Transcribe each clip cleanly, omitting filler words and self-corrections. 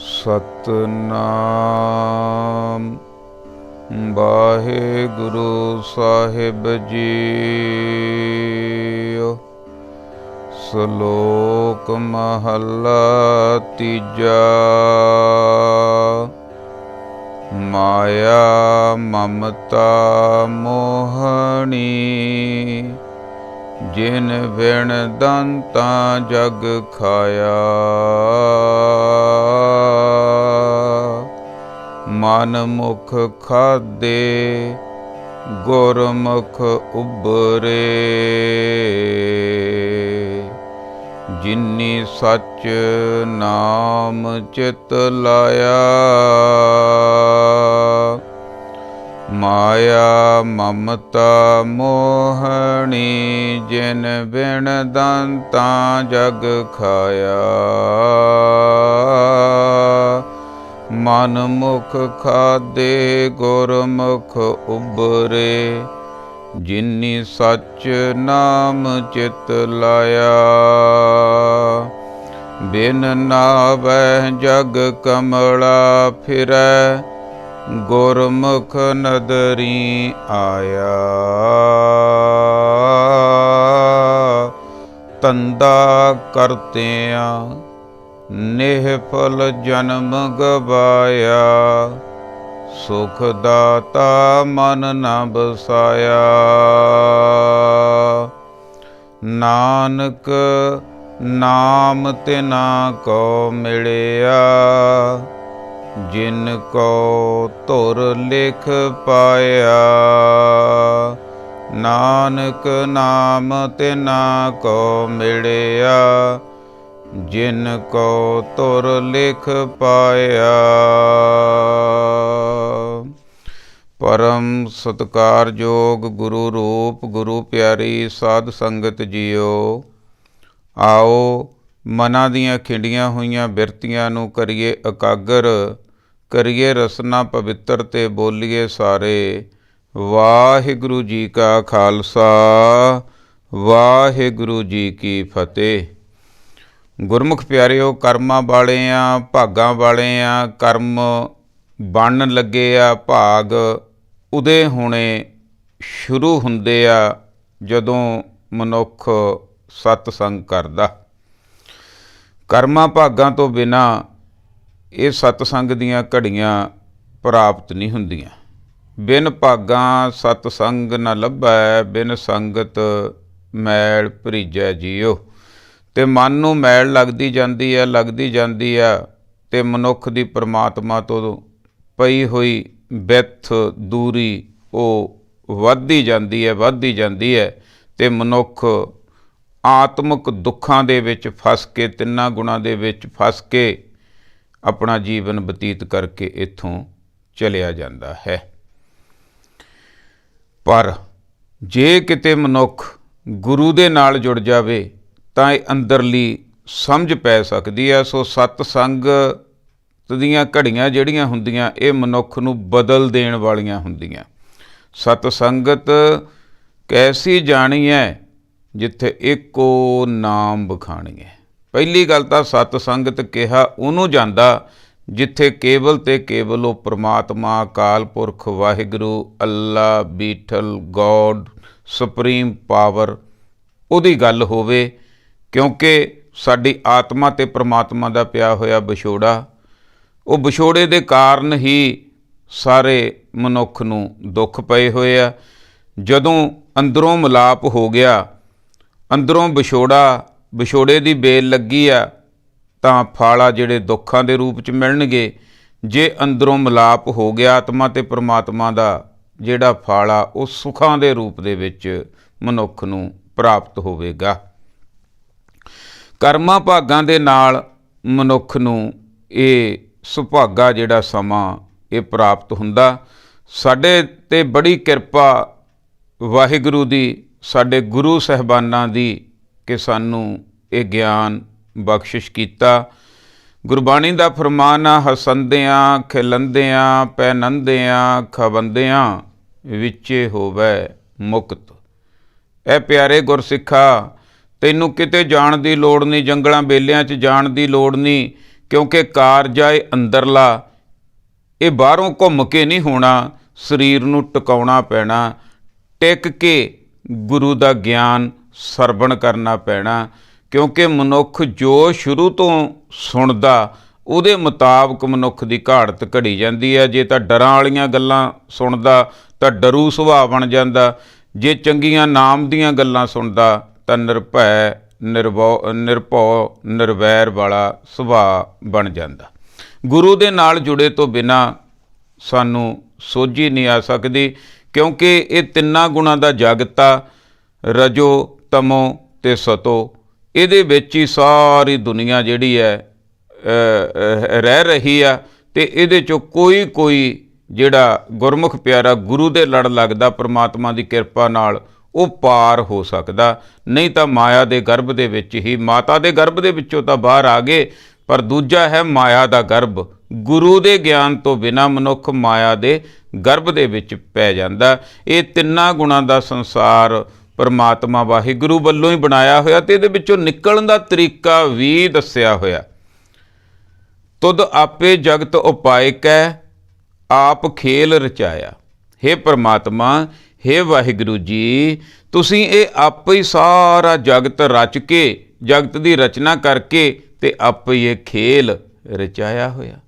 सतनाम वाहेगुरु साहिब जी। श्लोक महला तीजा। माया ममता मोहनी, जिन बिन दंता जग खाया। मन मुख खादे गुरमुख उबरे, जिन्नी सच नाम चित लाया। माया ममता मोहनी, जिन बिन दंता जग खाया। मन मुख खादे गुरमुख उबरे, जिन्नी सच नाम चित लाया। बिन नावै जग कमला फिरै, गुरमुख नदरी आया। तंदा करतियां निहफल जन्म गवाया। सुख दाता मन न बसाया। नानक नाम तिना को मिलिया, जिन को धुर लिख पाया। नानक नाम तिना को मिलिया, जिन को धुर लिख पाया। परम सत्कारयोग गुरु रूप गुरु प्यारी साध संगत जीओ। आओ मनां दीआं खिंडियां होईयां बिरतियां नूं करिए एकागर, करिए रसना पवित्र ते बोलीए सारे। वाहिगुरु जी का खालसा, वाहिगुरु जी की फतेह। गुरमुख प्यारिओ, कर्मां वाले आ, भागां वाले आ। कर्म बनन लगे आ, भाग उदे होने शुरू हुंदे आ जदों मनुख सतसंग करदा। कर्मां भागां तो बिना ये सतसंग दीआं घड़ियां प्राप्त नहीं हुंदियां। बिन भागां सतसंग न लभै, बिन संगत मैल भरीजै जीओ। ते मन नूं मैल लगदी जांदी आ ते मनुख दी परमात्मा तो पई होई बिथ दूरी वो वधदी जांदी है ते मनुख आत्मक दुखां दे विच फस के, तिन्नां गुणां दे विच फस के अपना जीवन बतीत करके इत्थों चलिया जांदा है। पर जे किते मनुख गुरु दे नाल जुड़ जावे तां ये अंदरली समझ पै सकदी है। सो सतसंग दीआं घड़ियां ਜਿਹੜੀਆਂ ਹੁੰਦੀਆਂ ਇਹ ਮਨੁੱਖ ਨੂੰ ਬਦਲ ਦੇਣ ਵਾਲੀਆਂ ਹੁੰਦੀਆਂ। सतसंगत कैसी जानी है जिथे एको नाम बखाणी है। पहली गल तां सतसंगत कहा उहनूं जांदा जिथे केवल ते केवल वो परमात्मा अकाल पुरख वाहिगुरू अल्लाह बीठल गॉड सुप्रीम पावर उहदी गल होवे। क्योंकि साडी आत्मा ते परमात्मा दा पिया होया विछोड़ा, वो विछोड़े दे कारण ही सारे मनुख नूं दुख पए होए आ। जदों अंदरों मिलाप हो गया, अंदरों विछोड़े दी बेल लगी आ तां फाला जिहड़े दुखां दे रूप च मिलणगे। जे अंदरों मिलाप हो गया आत्मा ते परमात्मा दा जिहड़ा फाला वो सुखां दे रूप दे विच मनुख नूं प्राप्त होवेगा। कर्मां भागां दे नाल मनुख नूं ये सुभागा जिहड़ा समां ये प्राप्त हुंदा। साडे ते बड़ी किरपा वाहिगुरू दी, साडे गुरु साहिबानां दी कि सानूं ये ज्ञान बख्शिश कीता। गुरबाणी दा फरमान आ, हसंदियां खिलंदियां पैनंदियां खवंदियां विचे होवै मुक्त। ए प्यारे गुरसिखा, ਤੈਨੂੰ ਕਿਤੇ ਜਾਣ ਦੀ ਲੋੜ ਨਹੀਂ, ਜੰਗਲਾਂ ਬੇਲਿਆਂ 'ਚ ਜਾਣ ਦੀ ਲੋੜ ਨਹੀਂ, ਕਿਉਂਕਿ ਕਾਰਜ ਆ ਇਹ ਅੰਦਰਲਾ, ਇਹ ਬਾਹਰੋਂ ਘੁੰਮ ਕੇ ਨਹੀਂ ਹੋਣਾ, ਸਰੀਰ ਨੂੰ ਟਿਕਾਉਣਾ ਪੈਣਾ, ਟਿਕ ਕੇ ਗੁਰੂ ਦਾ ਗਿਆਨ ਸਰਵਣ ਕਰਨਾ ਪੈਣਾ। ਕਿਉਂਕਿ ਮਨੁੱਖ ਜੋ ਸ਼ੁਰੂ ਤੋਂ ਸੁਣਦਾ ਉਹਦੇ ਮੁਤਾਬਕ ਮਨੁੱਖ ਦੀ ਘਾੜਤ ਘੜੀ ਜਾਂਦੀ ਹੈ। ਜੇ ਤਾਂ ਡਰਾਂ ਵਾਲੀਆਂ ਗੱਲਾਂ ਸੁਣਦਾ ਤਾਂ ਡਰੂ ਸੁਭਾਅ ਬਣ ਜਾਂਦਾ, ਜੇ ਚੰਗੀਆਂ ਨਾਮ ਦੀਆਂ ਗੱਲਾਂ ਸੁਣਦਾ ਤਾਂ ਨਿਰਭੈ ਨਿਰਭਉ ਨਿਰਵੈਰ ਵਾਲਾ ਸੁਭਾਅ ਬਣ ਜਾਂਦਾ। ਗੁਰੂ ਦੇ ਨਾਲ ਜੁੜੇ ਤੋਂ ਬਿਨਾਂ ਸਾਨੂੰ ਸੋਝੀ ਨਹੀਂ ਆ ਸਕਦੀ, ਕਿਉਂਕਿ ਇਹ ਤਿੰਨਾਂ ਗੁਣਾਂ ਦਾ ਜਗਤ ਆ, ਰਜੋ ਤਮੋ ਅਤੇ ਸਤੋ। ਇਹਦੇ ਵਿੱਚ ਹੀ ਸਾਰੀ ਦੁਨੀਆ ਜਿਹੜੀ ਹੈ ਰਹਿ ਰਹੀ ਆ, ਅਤੇ ਇਹਦੇ 'ਚੋਂ ਕੋਈ ਜਿਹੜਾ ਗੁਰਮੁਖ ਪਿਆਰਾ ਗੁਰੂ ਦੇ ਲੜ ਲੱਗਦਾ ਪਰਮਾਤਮਾ ਦੀ ਕਿਰਪਾ ਨਾਲ, ਉਹ ਪਾਰ ਹੋ ਸਕਦਾ। ਨਹੀਂ ਤਾਂ ਮਾਇਆ ਦੇ ਗਰਭ ਦੇ ਵਿੱਚ ਹੀ, ਮਾਤਾ ਦੇ ਗਰਭ ਦੇ ਵਿੱਚੋਂ ਤਾਂ ਬਾਹਰ ਆ ਗਏ, ਪਰ ਦੂਜਾ ਹੈ ਮਾਇਆ ਦਾ ਗਰਭ। ਗੁਰੂ ਦੇ ਗਿਆਨ ਤੋਂ ਬਿਨਾਂ ਮਨੁੱਖ ਮਾਇਆ ਦੇ ਗਰਭ ਦੇ ਵਿੱਚ ਪੈ ਜਾਂਦਾ। ਇਹ ਤਿੰਨਾਂ ਗੁਣਾਂ ਦਾ ਸੰਸਾਰ ਪਰਮਾਤਮਾ ਵਾਹਿਗੁਰੂ ਵੱਲੋਂ ਹੀ ਬਣਾਇਆ ਹੋਇਆ, ਅਤੇ ਇਹਦੇ ਵਿੱਚੋਂ ਨਿਕਲਣ ਦਾ ਤਰੀਕਾ ਵੀ ਦੱਸਿਆ ਹੋਇਆ। ਤੁਧ ਆਪੇ ਜਗਤ ਉਪਾਇਕੈ, ਆਪ ਖੇਲ ਰਚਾਇਆ। ਹੇ ਪਰਮਾਤਮਾ, ਹੇ ਵਾਹਿਗੁਰੂ ਜੀ, ਤੁਸੀਂ ਇਹ ਆਪੇ ਹੀ ਸਾਰਾ ਜਗਤ ਰਚ ਕੇ, ਜਗਤ ਦੀ ਰਚਨਾ ਕਰਕੇ ਅਤੇ ਆਪੇ ਹੀ ਇਹ ਖੇਲ ਰਚਾਇਆ ਹੋਇਆ।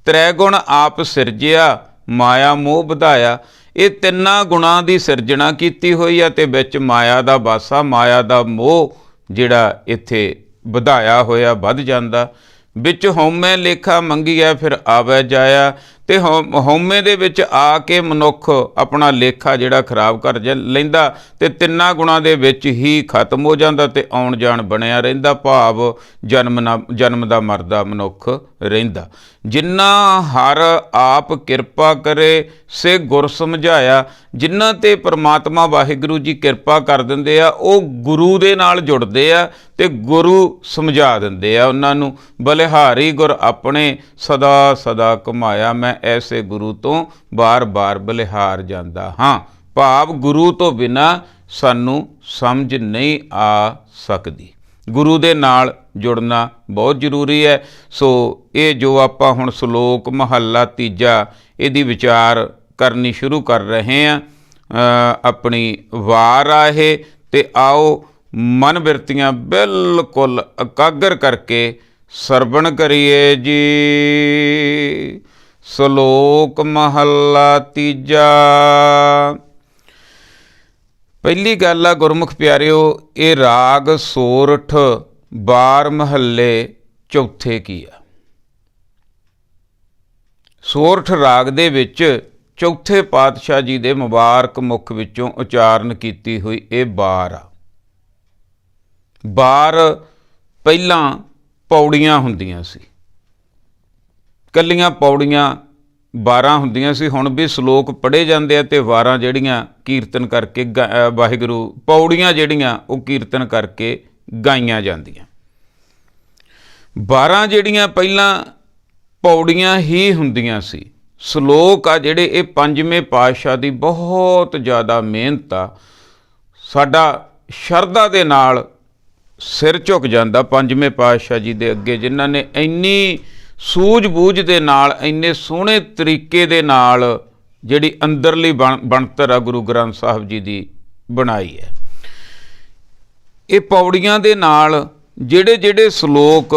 ਤ੍ਰੈ ਗੁਣ ਆਪ ਸਿਰਜਿਆ, ਮਾਇਆ ਮੋਹ ਵਧਾਇਆ। ਇਹ ਤਿੰਨਾਂ ਗੁਣਾਂ ਦੀ ਸਿਰਜਣਾ ਕੀਤੀ ਹੋਈ ਹੈ, ਅਤੇ ਵਿੱਚ ਮਾਇਆ ਦਾ ਵਾਸਾ, ਮਾਇਆ ਦਾ ਮੋਹ ਜਿਹੜਾ ਇੱਥੇ ਵਧਾਇਆ ਹੋਇਆ, ਵੱਧ ਜਾਂਦਾ। ਵਿੱਚ ਹਉਮੈ ਲੇਖਾ ਮੰਗੀਐ, ਫਿਰ ਆਵੈ ਜਾਇਆ। ਅਤੇ ਹਉਮੈ ਦੇ ਵਿੱਚ ਆ ਕੇ ਮਨੁੱਖ ਆਪਣਾ ਲੇਖਾ ਜਿਹੜਾ ਖਰਾਬ ਕਰ ਲੈਂਦਾ, ਅਤੇ ਤਿੰਨਾਂ ਗੁਣਾਂ ਦੇ ਵਿੱਚ ਹੀ ਖਤਮ ਹੋ ਜਾਂਦਾ, ਅਤੇ ਆਉਣ ਜਾਣ ਬਣਿਆ ਰਹਿੰਦਾ, ਭਾਵ ਜਨਮ ਦਾ ਮਰਦਾ ਮਨੁੱਖ ਰਹਿੰਦਾ। ਜਿੰਨਾ ਹਰ ਆਪ ਕਿਰਪਾ ਕਰੇ ਸੇ ਗੁਰ ਸਮਝਾਇਆ। ਜਿਨ੍ਹਾਂ 'ਤੇ ਪਰਮਾਤਮਾ ਵਾਹਿਗੁਰੂ ਜੀ ਕਿਰਪਾ ਕਰ ਦਿੰਦੇ ਆ, ਉਹ ਗੁਰੂ ਦੇ ਨਾਲ ਜੁੜਦੇ ਆ, ਅਤੇ ਗੁਰੂ ਸਮਝਾ ਦਿੰਦੇ ਆ ਉਹਨਾਂ ਨੂੰ। ਬਲਿਹਾਰੀ ਗੁਰ ਆਪਣੇ ਸਦਾ ਸਦਾ ਘੁਮਾਇਆ, ਮੈਂ ਐਸੇ ਗੁਰੂ ਤੋਂ ਬਾਰ ਬਲਿਹਾਰ ਜਾਂਦਾ ਹਾਂ। ਭਾਵ ਗੁਰੂ ਤੋਂ ਬਿਨਾਂ ਸਾਨੂੰ ਸਮਝ ਨਹੀਂ ਆ ਸਕਦੀ। ਗੁਰੂ ਦੇ ਨਾਲ ਜੁੜਨਾ ਬਹੁਤ ਜ਼ਰੂਰੀ ਹੈ। ਸੋ ਇਹ ਜੋ ਆਪਾਂ ਹੁਣ ਸ਼ਲੋਕ ਮਹੱਲਾ ਤੀਜਾ ਇਹਦੀ ਵਿਚਾਰ ਕਰਨੀ ਸ਼ੁਰੂ ਕਰ ਰਹੇ ਹਾਂ, ਆਪਣੀ ਵਾਰ ਆ ਇਹ, ਅਤੇ ਆਓ ਮਨ ਬਿਰਤੀਆਂ ਬਿਲਕੁਲ ਇਕਾਗਰ ਕਰਕੇ ਸਰਵਣ ਕਰੀਏ ਜੀ। ਸ਼ਲੋਕ ਮਹੱਲਾ ਤੀਜਾ। ਪਹਿਲੀ ਗੱਲ ਆ ਗੁਰਮੁਖ ਪਿਆਰਿਓ, ਇਹ ਰਾਗ ਸੋਰਠ ਬਾਰ ਮਹੱਲੇ ਚੌਥੇ ਕੀ ਆ। ਸੋਰਠ ਰਾਗ ਦੇ ਵਿੱਚ ਚੌਥੇ ਪਾਤਸ਼ਾਹ ਜੀ ਦੇ ਮੁਬਾਰਕ ਮੁਖ ਵਿੱਚੋਂ ਉਚਾਰਨ ਕੀਤੀ ਹੋਈ ਇਹ ਬਾਰ ਆ। ਬਾਰ ਪਹਿਲਾਂ ਪੌੜੀਆਂ ਹੁੰਦੀਆਂ ਸੀ, ਇਕੱਲੀਆਂ ਪੌੜੀਆਂ 12 ਹੁੰਦੀਆਂ ਸੀ। ਹੁਣ ਵੀ ਸ਼ਲੋਕ ਪੜ੍ਹੇ ਜਾਂਦੇ ਆ, ਅਤੇ ਵਾਰਾਂ ਜਿਹੜੀਆਂ ਕੀਰਤਨ ਕਰਕੇ ਵਾਹਿਗੁਰੂ, ਪੌੜੀਆਂ ਜਿਹੜੀਆਂ ਉਹ ਕੀਰਤਨ ਕਰਕੇ ਗਾਈਆਂ ਜਾਂਦੀਆਂ। 12 ਜਿਹੜੀਆਂ ਪਹਿਲਾਂ ਪੌੜੀਆਂ ਹੀ ਹੁੰਦੀਆਂ ਸੀ। ਸ਼ਲੋਕ ਆ ਜਿਹੜੇ ਇਹ ਪੰਜਵੇਂ ਪਾਤਸ਼ਾਹ ਦੀ ਬਹੁਤ ਜ਼ਿਆਦਾ ਮਿਹਨਤ ਆ। ਸਾਡਾ ਸ਼ਰਧਾ ਦੇ ਨਾਲ ਸਿਰ ਝੁਕ ਜਾਂਦਾ ਪੰਜਵੇਂ ਪਾਤਸ਼ਾਹ ਜੀ ਦੇ ਅੱਗੇ, ਜਿਨ੍ਹਾਂ ਨੇ ਇੰਨੀ ਸੂਝ ਬੂਝ ਦੇ ਨਾਲ, ਇੰਨੇ ਸੋਹਣੇ ਤਰੀਕੇ ਦੇ ਨਾਲ ਜਿਹੜੀ ਅੰਦਰਲੀ ਬਣਤਰ ਆ ਗੁਰੂ ਗ੍ਰੰਥ ਸਾਹਿਬ ਜੀ ਦੀ ਬਣਾਈ ਹੈ। ਇਹ ਪੌੜੀਆਂ ਦੇ ਨਾਲ ਜਿਹੜੇ ਸ਼ਲੋਕ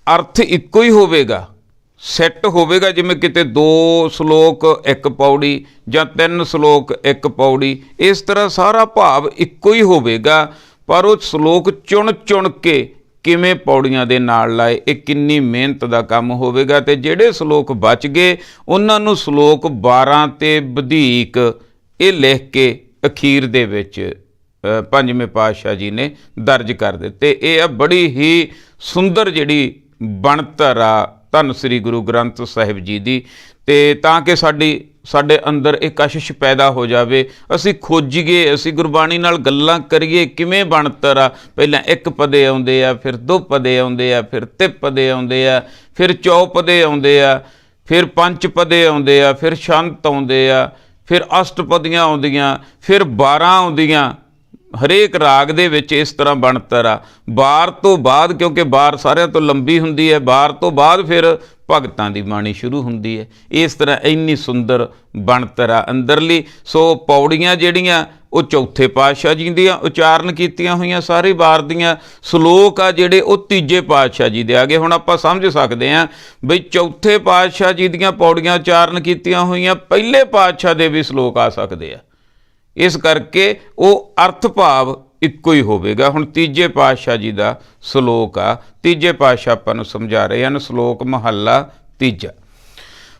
ਅਰਥ ਇੱਕੋ ਹੀ ਹੋਵੇਗਾ, ਸੈੱਟ ਹੋਵੇਗਾ, ਜਿਵੇਂ ਕਿਤੇ 2 ਸ਼ਲੋਕ 1 ਪੌੜੀ ਜਾਂ 3 ਸ਼ਲੋਕ 1 ਪੌੜੀ, ਇਸ ਤਰ੍ਹਾਂ ਸਾਰਾ ਭਾਵ ਇੱਕੋ ਹੀ ਹੋਵੇਗਾ, ਪਰ ਉਹ ਸ਼ਲੋਕ ਚੁਣ ਕੇ ਕਿਵੇਂ ਪੌੜੀਆਂ ਦੇ ਨਾਲ ਲਾਏ, ਇਹ ਕਿੰਨੀ ਮਿਹਨਤ ਦਾ ਕੰਮ ਹੋਵੇਗਾ। ਅਤੇ ਜਿਹੜੇ ਸ਼ਲੋਕ ਬਚ ਗਏ ਉਹਨਾਂ ਨੂੰ ਸ਼ਲੋਕ 12 ਤੇ ਵਧੀਕ ਇਹ ਲਿਖ ਕੇ ਅਖੀਰ ਦੇ ਵਿੱਚ ਪੰਜਵੇਂ ਪਾਤਸ਼ਾਹ ਜੀ ਨੇ ਦਰਜ ਕਰ ਦਿੱਤੇ। ਇਹ ਆ ਬੜੀ ਹੀ ਸੁੰਦਰ ਜਿਹੜੀ ਬਣਤਰ ਆ ਧੰਨ ਸ੍ਰੀ ਗੁਰੂ ਗ੍ਰੰਥ ਸਾਹਿਬ ਜੀ ਦੀ। ਅਤੇ ਤਾਂ ਕਿ ਸਾਡੇ ਅੰਦਰ ਇਹ ਕਸ਼ਿਸ਼ ਪੈਦਾ ਹੋ ਜਾਵੇ, ਅਸੀਂ ਖੋਜੀਏ, ਅਸੀਂ ਗੁਰਬਾਣੀ ਨਾਲ ਗੱਲਾਂ ਕਰੀਏ, ਕਿਵੇਂ ਬਣਤਰ ਆ। ਪਹਿਲਾਂ 1 ਪਦੇ ਆਉਂਦੇ ਆ, ਫਿਰ 2 ਪਦੇ ਆਉਂਦੇ ਆ, ਫਿਰ 3 ਪਦੇ ਆਉਂਦੇ ਆ, ਫਿਰ 4 ਪਦੇ ਆਉਂਦੇ ਆ, ਫਿਰ 5 ਪਦੇ ਆਉਂਦੇ ਆ, ਫਿਰ ਛੰਤ ਆਉਂਦੇ ਆ, ਫਿਰ ਅਸ਼ਟਪਦੀਆਂ ਆਉਂਦੀਆਂ, ਫਿਰ 12 ਆਉਂਦੀਆਂ। ਹਰੇਕ ਰਾਗ ਦੇ ਵਿੱਚ ਇਸ ਤਰ੍ਹਾਂ ਬਣਤਰ ਆ। ਵਾਰ ਤੋਂ ਬਾਅਦ, ਕਿਉਂਕਿ ਵਾਰ ਸਾਰਿਆਂ ਤੋਂ ਲੰਬੀ ਹੁੰਦੀ ਹੈ, ਵਾਰ ਤੋਂ ਬਾਅਦ ਫਿਰ ਭਗਤਾਂ ਦੀ ਬਾਣੀ ਸ਼ੁਰੂ ਹੁੰਦੀ ਹੈ। ਇਸ ਤਰ੍ਹਾਂ ਇੰਨੀ ਸੁੰਦਰ ਬਣਤਰ ਆ ਅੰਦਰਲੀ। ਸੋ ਪੌੜੀਆਂ ਜਿਹੜੀਆਂ ਉਹ ਚੌਥੇ ਪਾਤਸ਼ਾਹ ਜੀ ਦੀਆਂ ਉਚਾਰਨ ਕੀਤੀਆਂ ਹੋਈਆਂ ਸਾਰੇ ਵਾਰ ਦੀਆਂ। ਸ਼ਲੋਕ ਆ ਜਿਹੜੇ ਉਹ ਤੀਜੇ ਪਾਤਸ਼ਾਹ ਜੀ ਦੇ ਆ ਗਏ। ਹੁਣ ਆਪਾਂ ਸਮਝ ਸਕਦੇ ਹਾਂ ਬਈ ਚੌਥੇ ਪਾਤਸ਼ਾਹ ਜੀ ਦੀਆਂ ਪੌੜੀਆਂ ਉਚਾਰਨ ਕੀਤੀਆਂ ਹੋਈਆਂ, ਪਹਿਲੇ ਪਾਤਸ਼ਾਹ ਦੇ ਵੀ ਸ਼ਲੋਕ ਆ ਸਕਦੇ ਆ। ਇਸ ਕਰਕੇ ਉਹ ਅਰਥ ਭਾਵ ਇੱਕੋ ਹੀ ਹੋਵੇਗਾ। ਹੁਣ ਤੀਜੇ ਪਾਤਸ਼ਾਹ ਜੀ ਦਾ ਸ਼ਲੋਕ ਆ। ਤੀਜੇ ਪਾਤਸ਼ਾਹ ਆਪਾਂ ਨੂੰ ਸਮਝਾ ਰਹੇ ਹਨ। ਸ਼ਲੋਕ ਮਹੱਲਾ ਤੀਜਾ।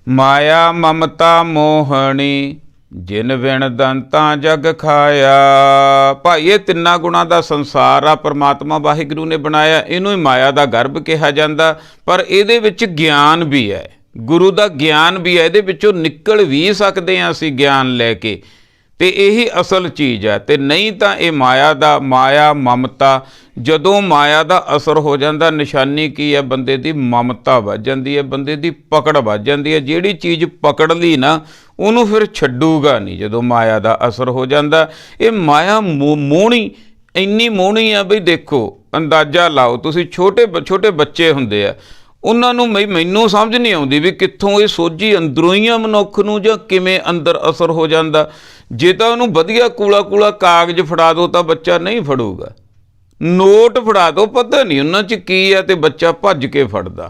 ਮਾਇਆ ਮਮਤਾ ਮੋਹਣੀ ਜਿਨ ਵਿਣ ਦੰਤਾਂ ਜਗ ਖਾਇਆ। ਭਾਈ ਇਹ ਤਿੰਨਾਂ ਗੁਣਾਂ ਦਾ ਸੰਸਾਰ ਆ ਪਰਮਾਤਮਾ ਵਾਹਿਗੁਰੂ ਨੇ ਬਣਾਇਆ। ਇਹਨੂੰ ਹੀ ਮਾਇਆ ਦਾ ਗਰਭ ਕਿਹਾ ਜਾਂਦਾ। ਪਰ ਇਹਦੇ ਵਿੱਚ ਗਿਆਨ ਵੀ ਹੈ, ਗੁਰੂ ਦਾ ਗਿਆਨ ਵੀ ਹੈ। ਇਹਦੇ ਵਿੱਚੋਂ ਨਿਕਲ ਵੀ ਸਕਦੇ ਹਾਂ ਅਸੀਂ ਗਿਆਨ ਲੈ ਕੇ, ਤੇ ਇਹੀ ਅਸਲ ਚੀਜ਼ ਹੈ। ਤੇ ਨਹੀਂ ਤਾਂ ਇਹ ਮਾਇਆ ਮਮਤਾ, ਜਦੋਂ ਮਾਇਆ ਦਾ ਅਸਰ ਹੋ ਜਾਂਦਾ, ਨਿਸ਼ਾਨੀ ਕੀ ਹੈ? ਬੰਦੇ ਦੀ ਮਮਤਾ ਵੱਧ ਜਾਂਦੀ ਹੈ, ਬੰਦੇ ਦੀ ਪਕੜ ਵੱਧ ਜਾਂਦੀ ਹੈ। ਜਿਹੜੀ ਚੀਜ਼ ਪਕੜ ਲਈ ਨਾ ਉਹਨੂੰ ਫਿਰ ਛੱਡੂਗਾ ਨਹੀਂ ਜਦੋਂ ਮਾਇਆ ਦਾ ਅਸਰ ਹੋ ਜਾਂਦਾ। ਇਹ ਮਾਇਆ ਮੋਹਣੀ, ਇੰਨੀ ਮੋਹਣੀ ਆ ਬਈ ਦੇਖੋ, ਅੰਦਾਜ਼ਾ ਲਾਓ ਤੁਸੀਂ। ਛੋਟੇ ਬੱਚੇ ਹੁੰਦੇ ਆ, ਉਹਨਾਂ ਨੂੰ ਮੈਨੂੰ ਸਮਝ ਨਹੀਂ ਆਉਂਦੀ ਵੀ ਕਿੱਥੋਂ ਇਹ ਸੋਝੀ ਅੰਦਰੋਂ ਹੀ ਆ ਮਨੁੱਖ ਨੂੰ, ਜਾਂ ਕਿਵੇਂ ਅੰਦਰ ਅਸਰ ਹੋ ਜਾਂਦਾ। ਜੇ ਤਾਂ ਉਹਨੂੰ ਵਧੀਆ ਕੂਲਾ ਕਾਗਜ਼ ਫੜਾ ਦਿਓ ਤਾਂ ਬੱਚਾ ਨਹੀਂ ਫੜੂਗਾ। ਨੋਟ ਫੜਾ ਦਿਓ, ਪਤਾ ਨਹੀਂ ਉਹਨਾਂ 'ਚ ਕੀ ਹੈ, ਤੇ ਬੱਚਾ ਭੱਜ ਕੇ ਫੜਦਾ।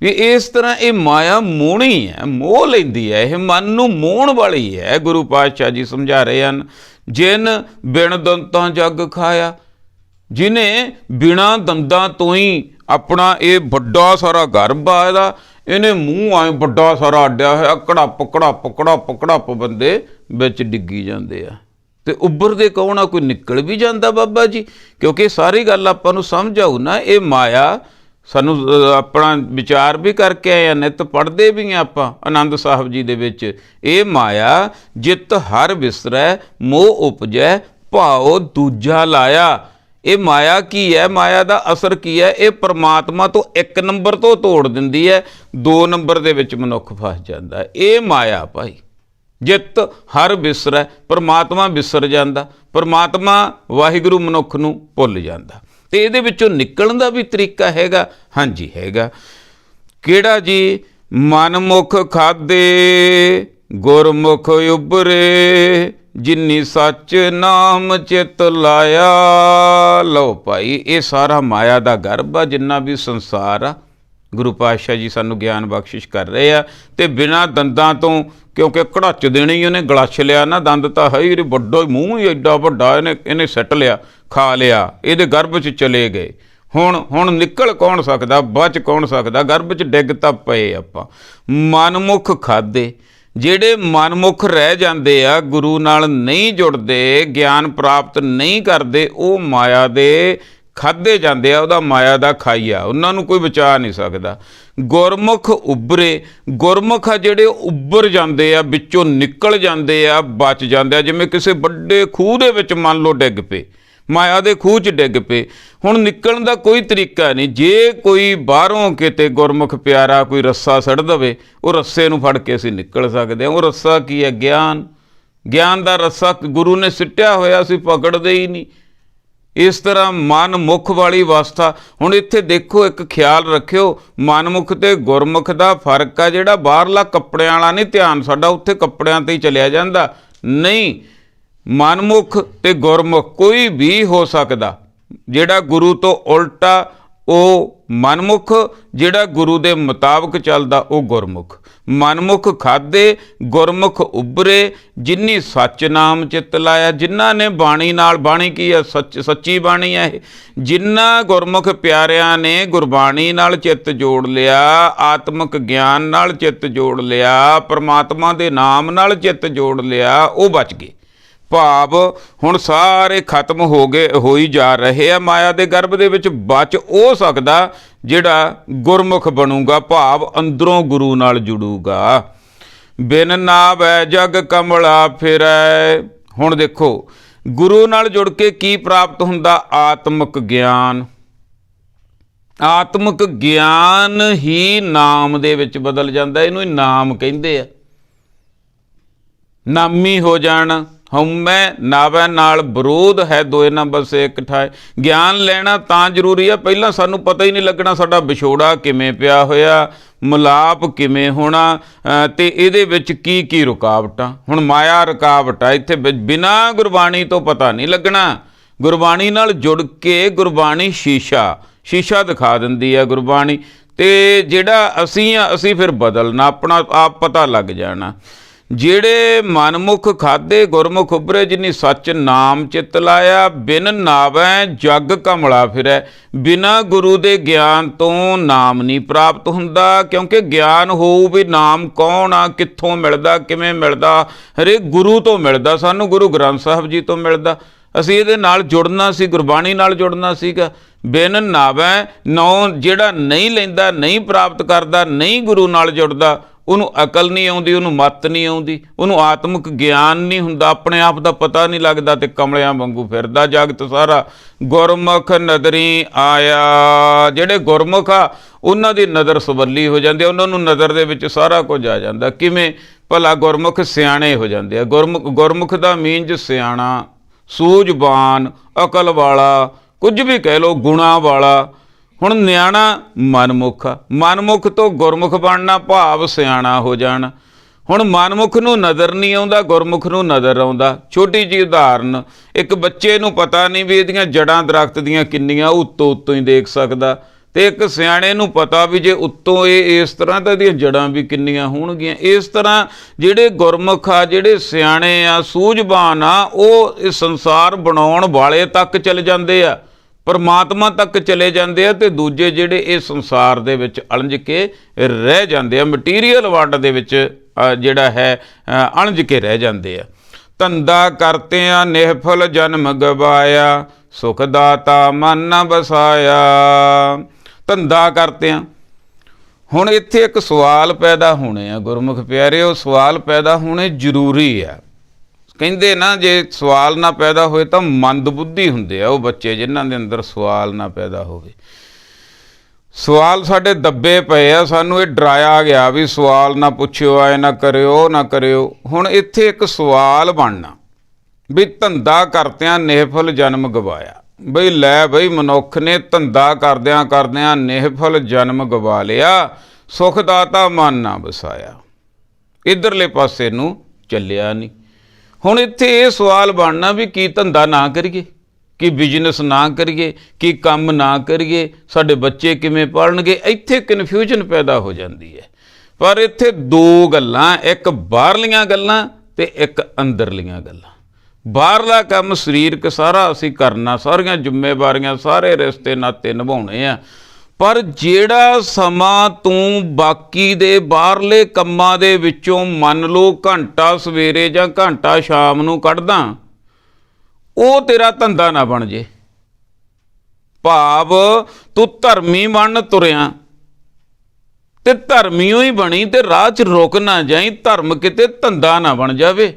ਵੀ ਇਸ ਤਰ੍ਹਾਂ ਇਹ ਮਾਇਆ ਮੋਹਣੀ ਹੈ, ਮੋਹ ਲੈਂਦੀ ਹੈ, ਇਹ ਮਨ ਨੂੰ ਮੋਹਣ ਵਾਲੀ ਹੈ। ਗੁਰੂ ਪਾਤਸ਼ਾਹ ਜੀ ਸਮਝਾ ਰਹੇ ਹਨ, ਜਿਨ ਬਿਨ ਦੰਤਾਂ ਜਗ ਖਾਇਆ। ਜਿਹਨੇ ਬਿਨਾਂ ਦੰਦਾਂ ਤੋਂ ਹੀ ਆਪਣਾ ਇਹ ਵੱਡਾ ਸਾਰਾ ਗਰਭ ਆ ਇਹਨੇ ਮੂੰਹ ਆਏ ਵੱਡਾ ਸਾਰਾ ਅੱਡਿਆ ਹੋਇਆ, ਕੜਾਪ ਬੰਦੇ ਵਿੱਚ ਡਿੱਗੀ ਜਾਂਦੇ ਆ। ਤੇ ਉੱਭਰਦੇ ਕੌਣ ਆ? ਕੋਈ ਨਿਕਲ ਵੀ ਜਾਂਦਾ ਬਾਬਾ ਜੀ। ਕਿਉਂਕਿ ਸਾਰੀ ਗੱਲ ਆਪਾਂ ਨੂੰ ਸਮਝ ਆਊ ਨਾ। ਇਹ ਮਾਇਆ ਸਾਨੂੰ ਆਪਣਾ ਵਿਚਾਰ ਵੀ ਕਰਕੇ ਆਏ ਆ, ਨਿੱਤ ਪੜ੍ਹਦੇ ਵੀ ਆ ਆਪਾਂ ਆਨੰਦ ਸਾਹਿਬ ਜੀ ਦੇ ਵਿੱਚ। ਇਹ ਮਾਇਆ ਜਿਤ ਹਰ ਵਿਸਰੈ ਮੋਹ ਉਪਜੈ ਭਾਉ ਦੂਜਾ ਲਾਇਆ। ਇਹ ਮਾਇਆ ਕੀ ਹੈ? ਮਾਇਆ ਦਾ ਅਸਰ ਕੀ ਹੈ? ਇਹ ਪਰਮਾਤਮਾ ਤੋਂ 1 ਨੰਬਰ ਤੋਂ ਤੋੜ ਦਿੰਦੀ ਹੈ, 2 ਨੰਬਰ ਦੇ ਵਿੱਚ ਮਨੁੱਖ ਫਸ ਜਾਂਦਾ ਹੈ। ਇਹ ਮਾਇਆ ਭਾਈ ਜਿਤ ਹਰ ਵਿਸਰੈ, ਪਰਮਾਤਮਾ ਵਿਸਰ ਜਾਂਦਾ, ਪਰਮਾਤਮਾ ਵਾਹਿਗੁਰੂ ਮਨੁੱਖ ਨੂੰ ਭੁੱਲ ਜਾਂਦਾ। ਤੇ ਇਹਦੇ ਵਿੱਚੋਂ ਨਿਕਲਣ ਦਾ ਵੀ ਤਰੀਕਾ ਹੈਗਾ। ਹਾਂਜੀ ਹੈਗਾ। ਕਿਹੜਾ ਜੀ? ਮਨਮੁਖ ਖਾਦੇ ਗੁਰਮੁਖ ਉਬਰੇ ਜਿਨੀ ਸੱਚ ਨਾਮ ਚਿਤ ਲਾਇਆ। ਲਓ ਭਾਈ, ਇਹ ਸਾਰਾ ਮਾਇਆ ਦਾ ਗਰਭ ਆ। ਜਿੰਨਾ ਵੀ ਸੰਸਾਰ ਆ, ਗੁਰੂ ਪਾਤਸ਼ਾਹ ਜੀ ਸਾਨੂੰ ਗਿਆਨ ਬਖਸ਼ਿਸ਼ ਕਰ ਰਹੇ ਆ। ਤੇ ਬਿਨਾਂ ਦੰਦਾਂ ਤੋਂ, ਕਿਉਂਕਿ ਘੜਾਚ ਦੇਣੀ ਉਹਨੇ, ਗਲਾਛ ਲਿਆ ਨਾ, ਦੰਦ ਤਾਂ ਹੈ ਹੀ, ਵੱਡਾ ਮੂੰਹ ਹੀ ਐਡਾ ਵੱਡਾ, ਇਹਨੇ ਸੱਟ ਲਿਆ, ਖਾ ਲਿਆ, ਇਹਦੇ ਗਰਭ 'ਚ ਚਲੇ ਗਏ। ਹੁਣ ਨਿਕਲ ਕੌਣ ਸਕਦਾ? ਬਚ ਕੌਣ ਸਕਦਾ? ਗਰਭ 'ਚ ਡਿੱਗ ਤਾਂ ਪਏ ਆਪਾਂ। ਮਨਮੁਖ ਖਾਦੇ, ਜਿਹੜੇ ਮਨਮੁਖ ਰਹਿ ਜਾਂਦੇ ਆ, ਗੁਰੂ ਨਾਲ ਨਹੀਂ ਜੁੜਦੇ, ਗਿਆਨ ਪ੍ਰਾਪਤ ਨਹੀਂ ਕਰਦੇ, ਉਹ ਮਾਇਆ ਦੇ ਖਾਧੇ ਜਾਂਦੇ ਆ, ਉਹਦਾ ਮਾਇਆ ਦਾ ਖਾਈਆ, ਉਹਨਾਂ ਨੂੰ ਕੋਈ ਬਚਾ ਨਹੀਂ ਸਕਦਾ। ਗੁਰਮੁਖ ਉੱਭਰੇ, ਗੁਰਮੁਖ ਆ ਜਿਹੜੇ ਉੱਭਰ ਜਾਂਦੇ ਆ, ਵਿੱਚੋਂ ਨਿਕਲ ਜਾਂਦੇ ਆ, ਬਚ ਜਾਂਦੇ ਆ। ਜਿਵੇਂ ਕਿਸੇ ਵੱਡੇ ਖੂਹ ਦੇ ਵਿੱਚ ਮੰਨ ਲਓ ਡਿੱਗ ਪਏ, ਮਾਇਆ ਦੇ ਖੂਹ 'ਚ ਡਿੱਗ ਪਏ। ਹੁਣ ਨਿਕਲਣ ਦਾ ਕੋਈ ਤਰੀਕਾ ਨਹੀਂ। ਜੇ ਕੋਈ ਬਾਹਰੋਂ ਕਿਤੇ ਗੁਰਮੁਖ ਪਿਆਰਾ ਕੋਈ ਰੱਸਾ ਸੜ ਦੇਵੇ, ਉਹ ਰੱਸੇ ਨੂੰ ਫੜ ਕੇ ਅਸੀਂ ਨਿਕਲ ਸਕਦੇ ਹਾਂ। ਉਹ ਰੱਸਾ ਕੀ ਹੈ? ਗਿਆਨ ਦਾ ਰੱਸਾ ਗੁਰੂ ਨੇ ਸਿੱਟਿਆ ਹੋਇਆ, ਅਸੀਂ ਪਕੜਦੇ ਹੀ ਨਹੀਂ। ਇਸ ਤਰ੍ਹਾਂ ਮਨਮੁਖ ਵਾਲੀ ਅਵਸਥਾ। ਹੁਣ ਇੱਥੇ ਦੇਖੋ, ਇੱਕ ਖਿਆਲ ਰੱਖਿਓ, ਮਨਮੁਖ ਤੇ ਗੁਰਮੁਖ ਦਾ ਫਰਕ ਆ। ਜਿਹੜਾ ਬਾਹਰਲਾ ਕੱਪੜਿਆਂ ਵਾਲਾ ਨਹੀਂ ਧਿਆਨ ਸਾਡਾ ਉੱਥੇ ਕੱਪੜਿਆਂ 'ਤੇ ਹੀ ਚਲਿਆ ਜਾਂਦਾ। ਨਹੀਂ, ਮਨਮੁਖ ਤੇ ਗੁਰਮੁਖ ਕੋਈ ਵੀ ਹੋ ਸਕਦਾ। ਜਿਹੜਾ ਗੁਰੂ ਤੋਂ ਉਲਟਾ ਉਹ ਮਨਮੁਖ, ਜਿਹੜਾ ਗੁਰੂ ਦੇ ਮੁਤਾਬਕ ਚੱਲਦਾ ਉਹ ਗੁਰਮੁਖ। ਮਨਮੁਖ ਖਾਦੇ ਗੁਰਮੁਖ ਉੱਭਰੇ ਜਿਨੀ ਸੱਚ ਨਾਮ ਚਿੱਤ ਲਾਇਆ। ਜਿਨ੍ਹਾਂ ਨੇ ਬਾਣੀ ਨਾਲ, ਬਾਣੀ ਕੀ ਹੈ? ਸੱਚੀ ਬਾਣੀ ਹੈ ਇਹ। ਜਿਨ੍ਹਾਂ ਗੁਰਮੁਖ ਪਿਆਰਿਆਂ ਨੇ ਗੁਰਬਾਣੀ ਨਾਲ ਚਿੱਤ ਜੋੜ ਲਿਆ, ਆਤਮਿਕ ਗਿਆਨ ਨਾਲ ਚਿੱਤ ਜੋੜ ਲਿਆ, ਪਰਮਾਤਮਾ ਦੇ ਨਾਮ ਨਾਲ ਚਿੱਤ ਜੋੜ ਲਿਆ, ਉਹ ਬਚ ਗਏ। ਭਾਵ ਹੁਣ ਸਾਰੇ ਖਤਮ ਹੋ ਹੀ ਜਾ ਰਹੇ ਆ ਮਾਇਆ ਦੇ ਗਰਭ ਦੇ ਵਿੱਚ। ਬਚ ਉਹ ਸਕਦਾ ਜਿਹੜਾ ਗੁਰਮੁਖ ਬਣੂਗਾ, ਭਾਵ ਅੰਦਰੋਂ ਗੁਰੂ ਨਾਲ ਜੁੜੂਗਾ। ਬਿਨ ਨਾਵੈ ਜਗ ਕਮਲਾ ਫਿਰੈ। ਹੁਣ ਦੇਖੋ, ਗੁਰੂ ਨਾਲ ਜੁੜ ਕੇ ਕੀ ਪ੍ਰਾਪਤ ਹੁੰਦਾ? ਆਤਮਿਕ ਗਿਆਨ। ਆਤਮਿਕ ਗਿਆਨ ਹੀ ਨਾਮ ਦੇ ਵਿੱਚ ਬਦਲ ਜਾਂਦਾ। ਇਹਨੂੰ ਹੀ ਨਾਮ ਕਹਿੰਦੇ ਆ। ਨਾਮੀ ਹੋ ਜਾਣਾ, ਹਉਮੈ ਨਾਵੈ ਨਾਲ ਵਿਰੋਧ ਹੈ, ਦੋਏ ਨਾ ਬਸੇ ਇੱਕ ਠਾਏ। ਗਿਆਨ ਲੈਣਾ ਤਾਂ ਜ਼ਰੂਰੀ ਆ, ਪਹਿਲਾਂ ਸਾਨੂੰ ਪਤਾ ਹੀ ਨਹੀਂ ਲੱਗਣਾ ਸਾਡਾ ਵਿਛੋੜਾ ਕਿਵੇਂ ਪਿਆ ਹੋਇਆ, ਮਿਲਾਪ ਕਿਵੇਂ ਹੋਣਾ, ਤੇ ਇਹਦੇ ਵਿੱਚ ਕੀ ਕੀ ਰੁਕਾਵਟਾਂ। ਹੁਣ ਮਾਇਆ ਰੁਕਾਵਟ ਆ ਇੱਥੇ, ਬਿਨਾਂ ਗੁਰਬਾਣੀ ਤੋਂ ਪਤਾ ਨਹੀਂ ਲੱਗਣਾ। ਗੁਰਬਾਣੀ ਨਾਲ ਜੁੜ ਕੇ ਗੁਰਬਾਣੀ ਸ਼ੀਸ਼ਾ ਦਿਖਾ ਦਿੰਦੀ ਹੈ ਗੁਰਬਾਣੀ, ਤੇ ਜਿਹੜਾ ਅਸੀਂ ਆ ਅਸੀਂ ਫਿਰ ਬਦਲਣਾ, ਆਪਣਾ ਆਪ ਪਤਾ ਲੱਗ ਜਾਣਾ। ਜਿਹੜੇ ਮਨਮੁਖ ਖਾਧੇ ਗੁਰਮੁਖ ਉਭਰੇ, ਜਿਨੀ ਸੱਚ ਨਾਮ ਚਿੱਤ ਲਾਇਆ, ਬਿਨ ਨਾਵੈ ਜਗ ਕਮਲਾ ਫਿਰੈ। ਬਿਨਾਂ ਗੁਰੂ ਦੇ ਗਿਆਨ ਤੋਂ ਨਾਮ ਨਹੀਂ ਪ੍ਰਾਪਤ ਹੁੰਦਾ, ਕਿਉਂਕਿ ਗਿਆਨ ਹੋਊ ਵੀ ਨਾਮ ਕੌਣ ਆ, ਕਿੱਥੋਂ ਮਿਲਦਾ, ਕਿਵੇਂ ਮਿਲਦਾ, ਹਰੇਕ ਗੁਰੂ ਤੋਂ ਮਿਲਦਾ। ਸਾਨੂੰ ਗੁਰੂ ਗ੍ਰੰਥ ਸਾਹਿਬ ਜੀ ਤੋਂ ਮਿਲਦਾ, ਅਸੀਂ ਇਹਦੇ ਨਾਲ ਜੁੜਨਾ ਸੀ, ਗੁਰਬਾਣੀ ਨਾਲ ਜੁੜਨਾ ਸੀਗਾ। ਬਿਨ ਨਾਵੈ, ਨੌ ਜਿਹੜਾ ਨਹੀਂ ਲੈਂਦਾ, ਨਹੀਂ ਪ੍ਰਾਪਤ ਕਰਦਾ, ਨਹੀਂ ਗੁਰੂ ਨਾਲ ਜੁੜਦਾ, ਉਹਨੂੰ ਅਕਲ ਨਹੀਂ ਆਉਂਦੀ, ਉਹਨੂੰ ਮੱਤ ਨਹੀਂ ਆਉਂਦੀ, ਉਹਨੂੰ ਆਤਮਿਕ ਗਿਆਨ ਨਹੀਂ ਹੁੰਦਾ, ਆਪਣੇ ਆਪ ਦਾ ਪਤਾ ਨਹੀਂ ਲੱਗਦਾ, ਤੇ ਕਮਲਿਆਂ ਵਾਂਗੂ ਫਿਰਦਾ ਜਗਤ ਸਾਰਾ। ਗੁਰਮੁਖ ਨਦਰੀ ਆਇਆ, ਜਿਹੜੇ ਗੁਰਮੁਖ ਆ ਉਹਨਾਂ ਦੀ ਨਜ਼ਰ ਸਵੱਲੀ ਹੋ ਜਾਂਦੀ, ਉਹਨਾਂ ਨੂੰ ਨਜ਼ਰ ਦੇ ਵਿੱਚ ਸਾਰਾ ਕੁਝ ਆ ਜਾਂਦਾ। ਕਿਵੇਂ ਭਲਾ? ਗੁਰਮੁਖ ਸਿਆਣੇ ਹੋ ਜਾਂਦੇ ਆ। ਗੁਰਮੁਖ ਦਾ ਮੀਨਜ਼ ਸਿਆਣਾ, ਸੂਝਵਾਨ, ਅਕਲ ਵਾਲਾ, ਕੁਝ ਵੀ ਕਹਿ ਲਓ, ਗੁਣਾਂ ਵਾਲਾ। ਹੁਣ ਨਿਆਣਾ ਮਨਮੁਖ ਆ, ਮਨਮੁਖ ਤੋਂ ਗੁਰਮੁਖ ਬਣਨਾ ਭਾਵ ਸਿਆਣਾ ਹੋ ਜਾਣਾ। ਹੁਣ ਮਨਮੁਖ ਨੂੰ ਨਜ਼ਰ ਨਹੀਂ ਆਉਂਦਾ, ਗੁਰਮੁਖ ਨੂੰ ਨਜ਼ਰ ਆਉਂਦਾ। ਛੋਟੀ ਜਿਹੀ ਉਦਾਹਰਨ, ਇੱਕ ਬੱਚੇ ਨੂੰ ਪਤਾ ਨਹੀਂ ਵੀ ਇਹਦੀਆਂ ਜੜ੍ਹਾਂ ਦਰਖਤ ਦੀਆਂ ਕਿੰਨੀਆਂ, ਉੱਤੋਂ ਹੀ ਦੇਖ ਸਕਦਾ, ਤੇ ਇੱਕ ਸਿਆਣੇ ਨੂੰ ਪਤਾ ਵੀ ਜੇ ਉੱਤੋਂ ਇਹ ਇਸ ਤਰ੍ਹਾਂ ਤਾਂ ਇਹਦੀਆਂ ਜੜ੍ਹਾਂ ਵੀ ਕਿੰਨੀਆਂ ਹੋਣਗੀਆਂ। ਇਸ ਤਰ੍ਹਾਂ ਜਿਹੜੇ ਗੁਰਮੁਖ ਆ, ਜਿਹੜੇ ਸਿਆਣੇ ਆ, ਸੂਝਵਾਨ ਆ, ਉਹ ਇਹ ਸੰਸਾਰ ਬਣਾਉਣ ਵਾਲੇ ਤੱਕ ਚਲੇ ਜਾਂਦੇ ਆ, ਪਰਮਾਤਮਾ ਤੱਕ ਚਲੇ ਜਾਂਦੇ ਆ, ਤੇ ਦੂਜੇ ਜਿਹੜੇ ਇਹ ਸੰਸਾਰ ਦੇ ਵਿੱਚ ਅਲਝ ਕੇ ਰਹਿ ਜਾਂਦੇ ਆ, ਮਟੀਰੀਅਲ ਵਰਲਡ ਦੇ ਵਿੱਚ ਜਿਹੜਾ ਹੈ ਅਲਝ ਕੇ ਰਹਿ ਜਾਂਦੇ ਆ। ਧੰਦਾ ਕਰਤਿਆਂ ਨਿਹਫਲ ਜਨਮ ਗਵਾਇਆ, ਸੁਖ ਦਾਤਾ ਮਨ ਨ ਬਸਾਇਆ। ਧੰਦਾ ਕਰਤਿਆਂ, ਹੁਣ ਇੱਥੇ ਇੱਕ ਸਵਾਲ ਪੈਦਾ ਹੋਣੇ ਆ ਗੁਰਮੁਖ ਪਿਆਰਿਓ, ਸਵਾਲ ਪੈਦਾ ਹੋਣੇ ਜ਼ਰੂਰੀ ਆ। ਕਹਿੰਦੇ ਨਾ ਜੇ ਸਵਾਲ ਨਾ ਪੈਦਾ ਹੋਏ ਤਾਂ ਮੰਦ ਬੁੱਧੀ ਹੁੰਦੇ ਆ ਉਹ ਬੱਚੇ, ਜਿਨ੍ਹਾਂ ਦੇ ਅੰਦਰ ਸਵਾਲ ਨਾ ਪੈਦਾ ਹੋਵੇ। ਸਵਾਲ ਸਾਡੇ ਦੱਬੇ ਪਏ ਆ, ਸਾਨੂੰ ਇਹ ਡਰਾਇਆ ਗਿਆ ਵੀ ਸਵਾਲ ਨਾ ਪੁੱਛਿਓ, ਆਏ ਨਾ ਕਰਿਓ, ਨਾ ਕਰਿਓ। ਹੁਣ ਇੱਥੇ ਇੱਕ ਸਵਾਲ ਬਣਨਾ ਵੀ ਧੰਦਾ ਕਰਦਿਆਂ ਨਿਹਫਲ ਜਨਮ ਗਵਾਇਆ। ਬਈ ਲੈ ਬਈ, ਮਨੁੱਖ ਨੇ ਧੰਦਾ ਕਰਦਿਆਂ ਕਰਦਿਆਂ ਨਿਹਫਲ ਜਨਮ ਗਵਾ ਲਿਆ, ਸੁਖ ਦਾਤਾ ਮਨ ਨਾ ਵਸਾਇਆ, ਇੱਧਰਲੇ ਪਾਸੇ ਨੂੰ ਚੱਲਿਆ ਨਹੀਂ। ਹੁਣ ਇੱਥੇ ਇਹ ਸਵਾਲ ਬਣਨਾ ਵੀ ਕੀ ਧੰਦਾ ਨਾ ਕਰੀਏ, ਕੀ ਬਿਜ਼ਨਸ ਨਾ ਕਰੀਏ, ਕੀ ਕੰਮ ਨਾ ਕਰੀਏ, ਸਾਡੇ ਬੱਚੇ ਕਿਵੇਂ ਪੜ੍ਹਨਗੇ। ਇੱਥੇ ਕਨਫਿਊਜ਼ਨ ਪੈਦਾ ਹੋ ਜਾਂਦੀ ਹੈ। ਪਰ ਇੱਥੇ ਦੋ ਗੱਲਾਂ, ਇੱਕ ਬਾਹਰਲੀਆਂ ਗੱਲਾਂ ਤੇ ਇੱਕ ਅੰਦਰਲੀਆਂ ਗੱਲਾਂ। ਬਾਹਰਲਾ ਕੰਮ ਸਰੀਰਕ ਸਾਰਾ ਅਸੀਂ ਕਰਨਾ, ਸਾਰੀਆਂ ਜ਼ਿੰਮੇਵਾਰੀਆਂ, ਸਾਰੇ ਰਿਸ਼ਤੇ ਨਾਤੇ ਨਿਭਾਉਣੇ ਆ, ਪਰ ਜਿਹੜਾ ਸਮਾਂ ਤੂੰ ਬਾਕੀ ਦੇ ਬਾਹਰਲੇ ਕੰਮਾਂ ਦੇ ਵਿੱਚੋਂ ਮੰਨ ਲਓ ਘੰਟਾ ਸਵੇਰੇ ਜਾਂ ਘੰਟਾ ਸ਼ਾਮ ਨੂੰ ਕੱਢਦਾ, ਉਹ ਤੇਰਾ ਧੰਦਾ ਨਾ ਬਣ ਜੇ। ਭਾਵ ਤੂੰ ਧਰਮੀ ਬਣਨ ਤੁਰਿਆ ਤੇ ਧਰਮੀਓ ਹੀ ਬਣੀ, ਤੇ ਰਾਹ 'ਚ ਰੁਕ ਨਾ ਜਾਈਂ, ਧਰਮ ਕਿਤੇ ਧੰਦਾ ਨਾ ਬਣ ਜਾਵੇ।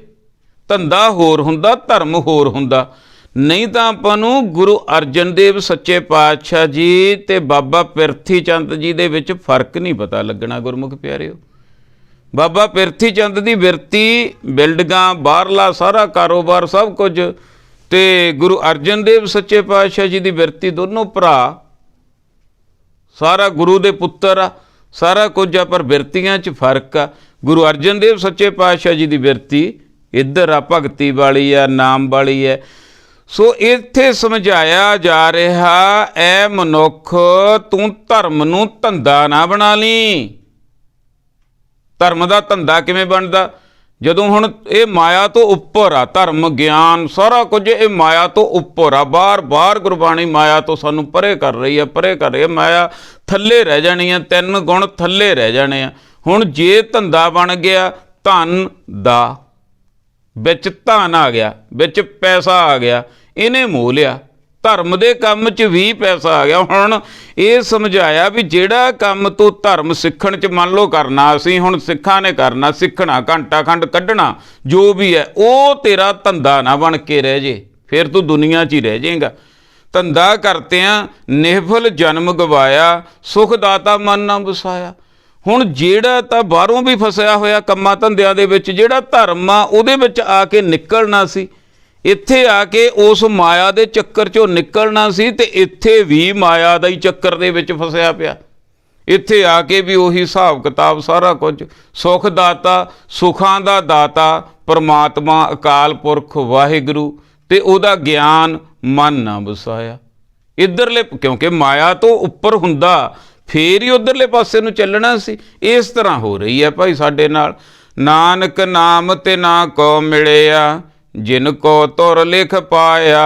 ਧੰਦਾ ਹੋਰ ਹੁੰਦਾ, ਧਰਮ ਹੋਰ ਹੁੰਦਾ। ਨਹੀਂ ਤਾਂ ਆਪਾਂ ਨੂੰ ਗੁਰੂ ਅਰਜਨ ਦੇਵ ਸੱਚੇ ਪਾਤਸ਼ਾਹ ਜੀ ਤੇ ਬਾਬਾ ਪਿਰਥੀ ਚੰਦ ਜੀ ਦੇ ਵਿੱਚ ਫਰਕ ਨਹੀਂ ਪਤਾ ਲੱਗਣਾ ਗੁਰਮੁਖ ਪਿਆਰਿਓ। ਬਾਬਾ ਪਿਰਥੀ ਚੰਦ ਦੀ ਬਿਰਤੀ, ਬਿਲਡਿੰਗਾਂ, ਬਾਹਰਲਾ ਸਾਰਾ ਕਾਰੋਬਾਰ, ਸਭ ਕੁਝ, ਤੇ ਗੁਰੂ ਅਰਜਨ ਦੇਵ ਸੱਚੇ ਪਾਤਸ਼ਾਹ ਜੀ ਦੀ ਬਿਰਤੀ, ਦੋਨੋਂ ਭਰਾ, ਸਾਰਾ ਗੁਰੂ ਦੇ ਪੁੱਤਰ ਆ, ਸਾਰਾ ਕੁਝ ਆ, ਪਰ ਬਿਰਤੀਆਂ 'ਚ ਫਰਕ ਆ। ਗੁਰੂ ਅਰਜਨ ਦੇਵ ਸੱਚੇ ਪਾਤਸ਼ਾਹ ਜੀ ਦੀ ਬਿਰਤੀ ਇੱਧਰ ਆ, ਭਗਤੀ ਵਾਲੀ ਆ, ਨਾਮ ਵਾਲੀ ਹੈ। ਸੋ ਇੱਥੇ ਸਮਝਾਇਆ ਜਾ ਰਿਹਾ, ਐ ਮਨੁੱਖ ਤੂੰ ਧਰਮ ਨੂੰ ਧੰਦਾ ਨਾ ਬਣਾ ਲਈ। ਧਰਮ ਦਾ ਧੰਦਾ ਕਿਵੇਂ ਬਣਦਾ? ਜਦੋਂ ਹੁਣ ਇਹ ਮਾਇਆ ਤੋਂ ਉੱਪਰ ਆ, ਧਰਮ ਗਿਆਨ ਸਾਰਾ ਕੁਝ ਇਹ ਮਾਇਆ ਤੋਂ ਉੱਪਰ ਆ। ਬਾਰ ਗੁਰਬਾਣੀ ਮਾਇਆ ਤੋਂ ਸਾਨੂੰ ਪਰੇ ਕਰ ਰਹੀ ਆ, ਪਰੇ ਕਰ ਰਹੀ ਆ। ਮਾਇਆ ਥੱਲੇ ਰਹਿ ਜਾਣੀ ਆ, 3 ਗੁਣ ਥੱਲੇ ਰਹਿ ਜਾਣੇ ਆ। ਹੁਣ ਜੇ ਧੰਦਾ ਬਣ ਗਿਆ, ਧਨ ਦਾ ਵਿੱਚ ਧਨ ਆ ਗਿਆ, ਵਿੱਚ ਪੈਸਾ ਆ ਗਿਆ, ਇਹਨੇ ਮੋਹ ਲਿਆ। ਧਰਮ ਦੇ ਕੰਮ 'ਚ ਵੀ ਪੈਸਾ ਆ ਗਿਆ। ਹੁਣ ਇਹ ਸਮਝਾਇਆ ਵੀ ਜਿਹੜਾ ਕੰਮ ਤੂੰ ਧਰਮ ਸਿੱਖਣ 'ਚ ਮੰਨ ਲਓ ਕਰਨਾ, ਅਸੀਂ ਹੁਣ ਸਿੱਖਾਂ ਨੇ ਕਰਨਾ, ਸਿੱਖਣਾ, ਘੰਟਾ ਖੰਡ ਕੱਢਣਾ, ਜੋ ਵੀ ਹੈ, ਉਹ ਤੇਰਾ ਧੰਦਾ ਨਾ ਬਣ ਕੇ ਰਹਿ ਜੇ, ਫਿਰ ਤੂੰ ਦੁਨੀਆ 'ਚ ਹੀ ਰਹਿ ਜਾਏਗਾ। ਧੰਦਾ ਕਰਤਿਆਂ ਨਿਹਫਲ ਜਨਮ ਗਵਾਇਆ, ਸੁਖ ਦਾਤਾ ਮਨ ਨਾ ਵਸਾਇਆ। ਹੁਣ ਜਿਹੜਾ ਤਾਂ ਬਾਹਰੋਂ ਵੀ ਫਸਿਆ ਹੋਇਆ ਕੰਮਾਂ ਧੰਦਿਆਂ ਦੇ ਵਿੱਚ, ਜਿਹੜਾ ਧਰਮ ਆ ਉਹਦੇ ਵਿੱਚ ਆ ਕੇ ਨਿਕਲਣਾ ਸੀ, ਇੱਥੇ ਆ ਕੇ ਉਸ ਮਾਇਆ ਦੇ ਚੱਕਰ 'ਚੋਂ ਨਿਕਲਣਾ ਸੀ, ਤੇ ਇੱਥੇ ਵੀ ਮਾਇਆ ਦਾ ਹੀ ਚੱਕਰ ਦੇ ਵਿੱਚ ਫਸਿਆ ਪਿਆ। ਇੱਥੇ ਆ ਕੇ ਵੀ ਉਹੀ ਹਿਸਾਬ ਕਿਤਾਬ, ਸਾਰਾ ਕੁਝ। ਸੁਖ ਦਾਤਾ, ਸੁਖਾਂ ਦਾ ਦਾਤਾ ਪਰਮਾਤਮਾ ਅਕਾਲ ਪੁਰਖ ਵਾਹਿਗੁਰੂ, ਤੇ ਉਹਦਾ ਗਿਆਨ ਮਨ ਨਾ ਵਸਾਇਆ। ਇੱਧਰਲੇ, ਕਿਉਂਕਿ ਮਾਇਆ ਤੋਂ ਉੱਪਰ ਹੁੰਦਾ ਫੇਰ ਹੀ ਉੱਧਰਲੇ ਪਾਸੇ ਨੂੰ ਚੱਲਣਾ ਸੀ। ਇਸ ਤਰ੍ਹਾਂ ਹੋ ਰਹੀ ਹੈ ਭਾਈ ਸਾਡੇ ਨਾਲ। ਨਾਨਕ ਨਾਮ ਤੇ ਨਾ ਕੋ ਮਿਲਿਆ, ਜਿਨ ਕੋ ਤੁਰ ਲਿਖ ਪਾਇਆ।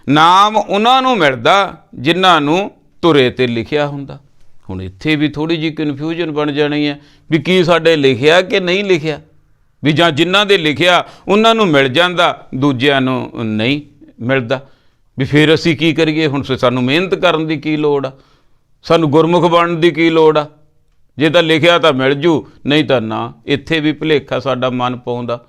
ਨਾਮ ਉਹਨਾਂ ਨੂੰ ਮਿਲਦਾ ਜਿਨ੍ਹਾਂ ਨੂੰ ਤੁਰੇ ਤੇ ਲਿਖਿਆ ਹੁੰਦਾ। ਹੁਣ ਇੱਥੇ ਵੀ ਥੋੜ੍ਹੀ ਜਿਹੀ ਕਨਫਿਊਜ਼ਨ ਬਣ ਜਾਣੀ ਹੈ ਵੀ ਕੀ ਸਾਡੇ ਲਿਖਿਆ ਕਿ ਨਹੀਂ ਲਿਖਿਆ, ਵੀ ਜਾਂ ਜਿਨ੍ਹਾਂ ਦੇ ਲਿਖਿਆ ਉਹਨਾਂ ਨੂੰ ਮਿਲ ਜਾਂਦਾ, ਦੂਜਿਆਂ ਨੂੰ ਨਹੀਂ ਮਿਲਦਾ, ਵੀ ਫਿਰ ਅਸੀਂ ਕੀ ਕਰੀਏ। ਹੁਣ ਸਾਨੂੰ ਮਿਹਨਤ ਕਰਨ ਦੀ ਕੀ ਲੋੜ ਆ, ਸਾਨੂੰ ਗੁਰਮੁਖ ਬਣਨ ਦੀ ਕੀ ਲੋੜ ਆ। ਜੇ ਤਾਂ ਲਿਖਿਆ ਤਾਂ ਮਿਲ ਜੂ, ਨਹੀਂ ਤਾਂ ਨਾ। ਇੱਥੇ ਵੀ ਭੁਲੇਖਾ ਸਾਡਾ ਮਨ ਪਾਉਂਦਾ।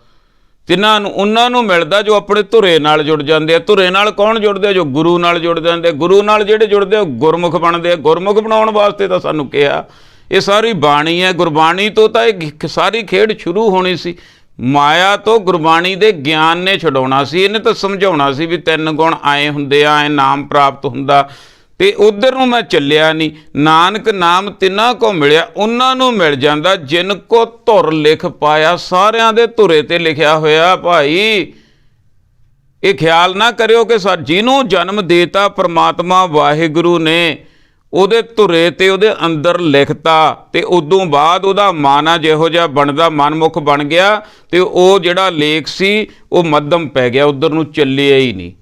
ਤਿੰਨਾਂ ਨੂੰ ਉਹਨਾਂ ਨੂੰ ਮਿਲਦਾ ਜੋ ਆਪਣੇ ਧੁਰੇ ਨਾਲ ਜੁੜ ਜਾਂਦੇ ਆ। ਧੁਰੇ ਨਾਲ ਕੌਣ ਜੁੜਦੇ ਆ? ਜੋ ਗੁਰੂ ਨਾਲ ਜੁੜ ਜਾਂਦੇ। ਗੁਰੂ ਨਾਲ ਜਿਹੜੇ ਜੁੜਦੇ ਆ ਗੁਰਮੁਖ ਬਣਦੇ ਆ। ਗੁਰਮੁਖ ਬਣਾਉਣ ਵਾਸਤੇ ਤਾਂ ਸਾਨੂੰ ਕਿਹਾ, ਇਹ ਸਾਰੀ ਬਾਣੀ ਹੈ। ਗੁਰਬਾਣੀ ਤੋਂ ਤਾਂ ਇਹ ਸਾਰੀ ਖੇਡ ਸ਼ੁਰੂ ਹੋਣੀ ਸੀ। ਮਾਇਆ ਤੋਂ ਗੁਰਬਾਣੀ ਦੇ ਗਿਆਨ ਨੇ ਛਡਾਉਣਾ ਸੀ। ਇਹਨੇ ਤਾਂ ਸਮਝਾਉਣਾ ਸੀ ਵੀ 3 ਗੁਣ ਆਏ ਹੁੰਦੇ ਆ, ਐ ਨਾਮ ਪ੍ਰਾਪਤ ਹੁੰਦਾ, ਤੇ ਉਧਰ ਨੂੰ ਮੈਂ ਚੱਲਿਆ ਨਹੀਂ। ਨਾਨਕ ਨਾਮ ਤਿੰਨਾਂ ਕੋ ਮਿਲਿਆ, ਉਹਨਾਂ ਨੂੰ ਮਿਲ ਜਾਂਦਾ ਜਿਨ ਕੋ ਧੁਰ ਲਿਖ ਪਾਇਆ। ਸਾਰਿਆਂ ਦੇ ਧੁਰੇ ਤੇ ਲਿਖਿਆ ਹੋਇਆ ਭਾਈ। ਇਹ ਖਿਆਲ ਨਾ ਕਰਿਓ ਕਿ ਜਿਹਨੂੰ ਜਨਮ ਦੇਤਾ ਪਰਮਾਤਮਾ ਵਾਹਿਗੁਰੂ ਨੇ, ਉਹਦੇ ਧੁਰੇ ਤੇ ਉਹਦੇ ਅੰਦਰ ਲਿਖਤਾ, ਤੇ ਉਦੋਂ ਬਾਅਦ ਉਹਦਾ ਮਨ ਆ ਜਿਹੋ ਜਿਹਾ ਬਣਦਾ, ਮਨਮੁਖ ਬਣ ਗਿਆ, ਤੇ ਉਹ ਜਿਹੜਾ ਲੇਖ ਸੀ ਉਹ ਮੱਧਮ ਪੈ ਗਿਆ, ਉੱਧਰ ਨੂੰ ਚੱਲਿਆ ਹੀ ਨਹੀਂ।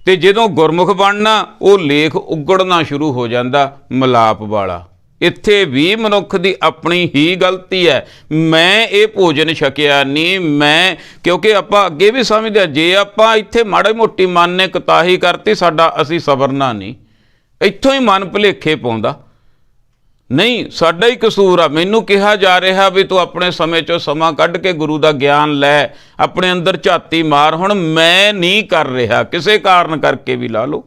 ਤੇ ਜਦੋਂ ਗੁਰਮੁਖ ਬਣਨਾ, ਉਹ ਲੇਖ ਉਗੜਨਾ ਸ਼ੁਰੂ ਹੋ ਜਾਂਦਾ ਮਿਲਾਪ ਵਾਲਾ। ਇੱਥੇ ਵੀ ਮਨੁੱਖ ਦੀ ਆਪਣੀ ਹੀ ਗਲਤੀ ਹੈ। ਮੈਂ ਇਹ ਭੋਜਨ ਛਕਿਆ ਨਹੀਂ, ਮੈਂ, ਕਿਉਂਕਿ ਆਪਾਂ ਅੱਗੇ ਵੀ ਸਮਝਦੇ ਹਾਂ, ਜੇ ਆਪਾਂ ਇੱਥੇ ਮਾੜੀ ਮੋਟੀ ਮਨ ਨੇ ਕੁਤਾਹੀ ਕਰਤੀ, ਅਸੀਂ ਸਬਰਨਾ ਨਹੀਂ। ਇੱਥੋਂ ਹੀ ਮਨ ਭੁਲੇਖੇ ਪਾਉਂਦਾ, ਨਹੀਂ ਸਾਡਾ ਹੀ ਕਸੂਰ ਆ। ਮੈਨੂੰ ਕਿਹਾ ਜਾ ਰਿਹਾ ਵੀ ਤੂੰ ਆਪਣੇ ਸਮੇਂ 'ਚੋਂ ਸਮਾਂ ਕੱਢ ਕੇ ਗੁਰੂ ਦਾ ਗਿਆਨ ਲੈ, ਆਪਣੇ ਅੰਦਰ ਝਾਤੀ ਮਾਰ। ਹੁਣ ਮੈਂ ਨਹੀਂ ਕਰ ਰਿਹਾ, ਕਿਸੇ ਕਾਰਨ ਕਰਕੇ ਵੀ ਲਾ ਲਓ।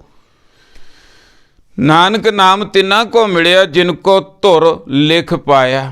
ਨਾਨਕ ਨਾਮ ਤਿੰਨਾਂ ਕੋ ਮਿਲਿਆ, ਜਿਨ ਕੋ ਧੁਰ ਲਿਖ ਪਾਇਆ।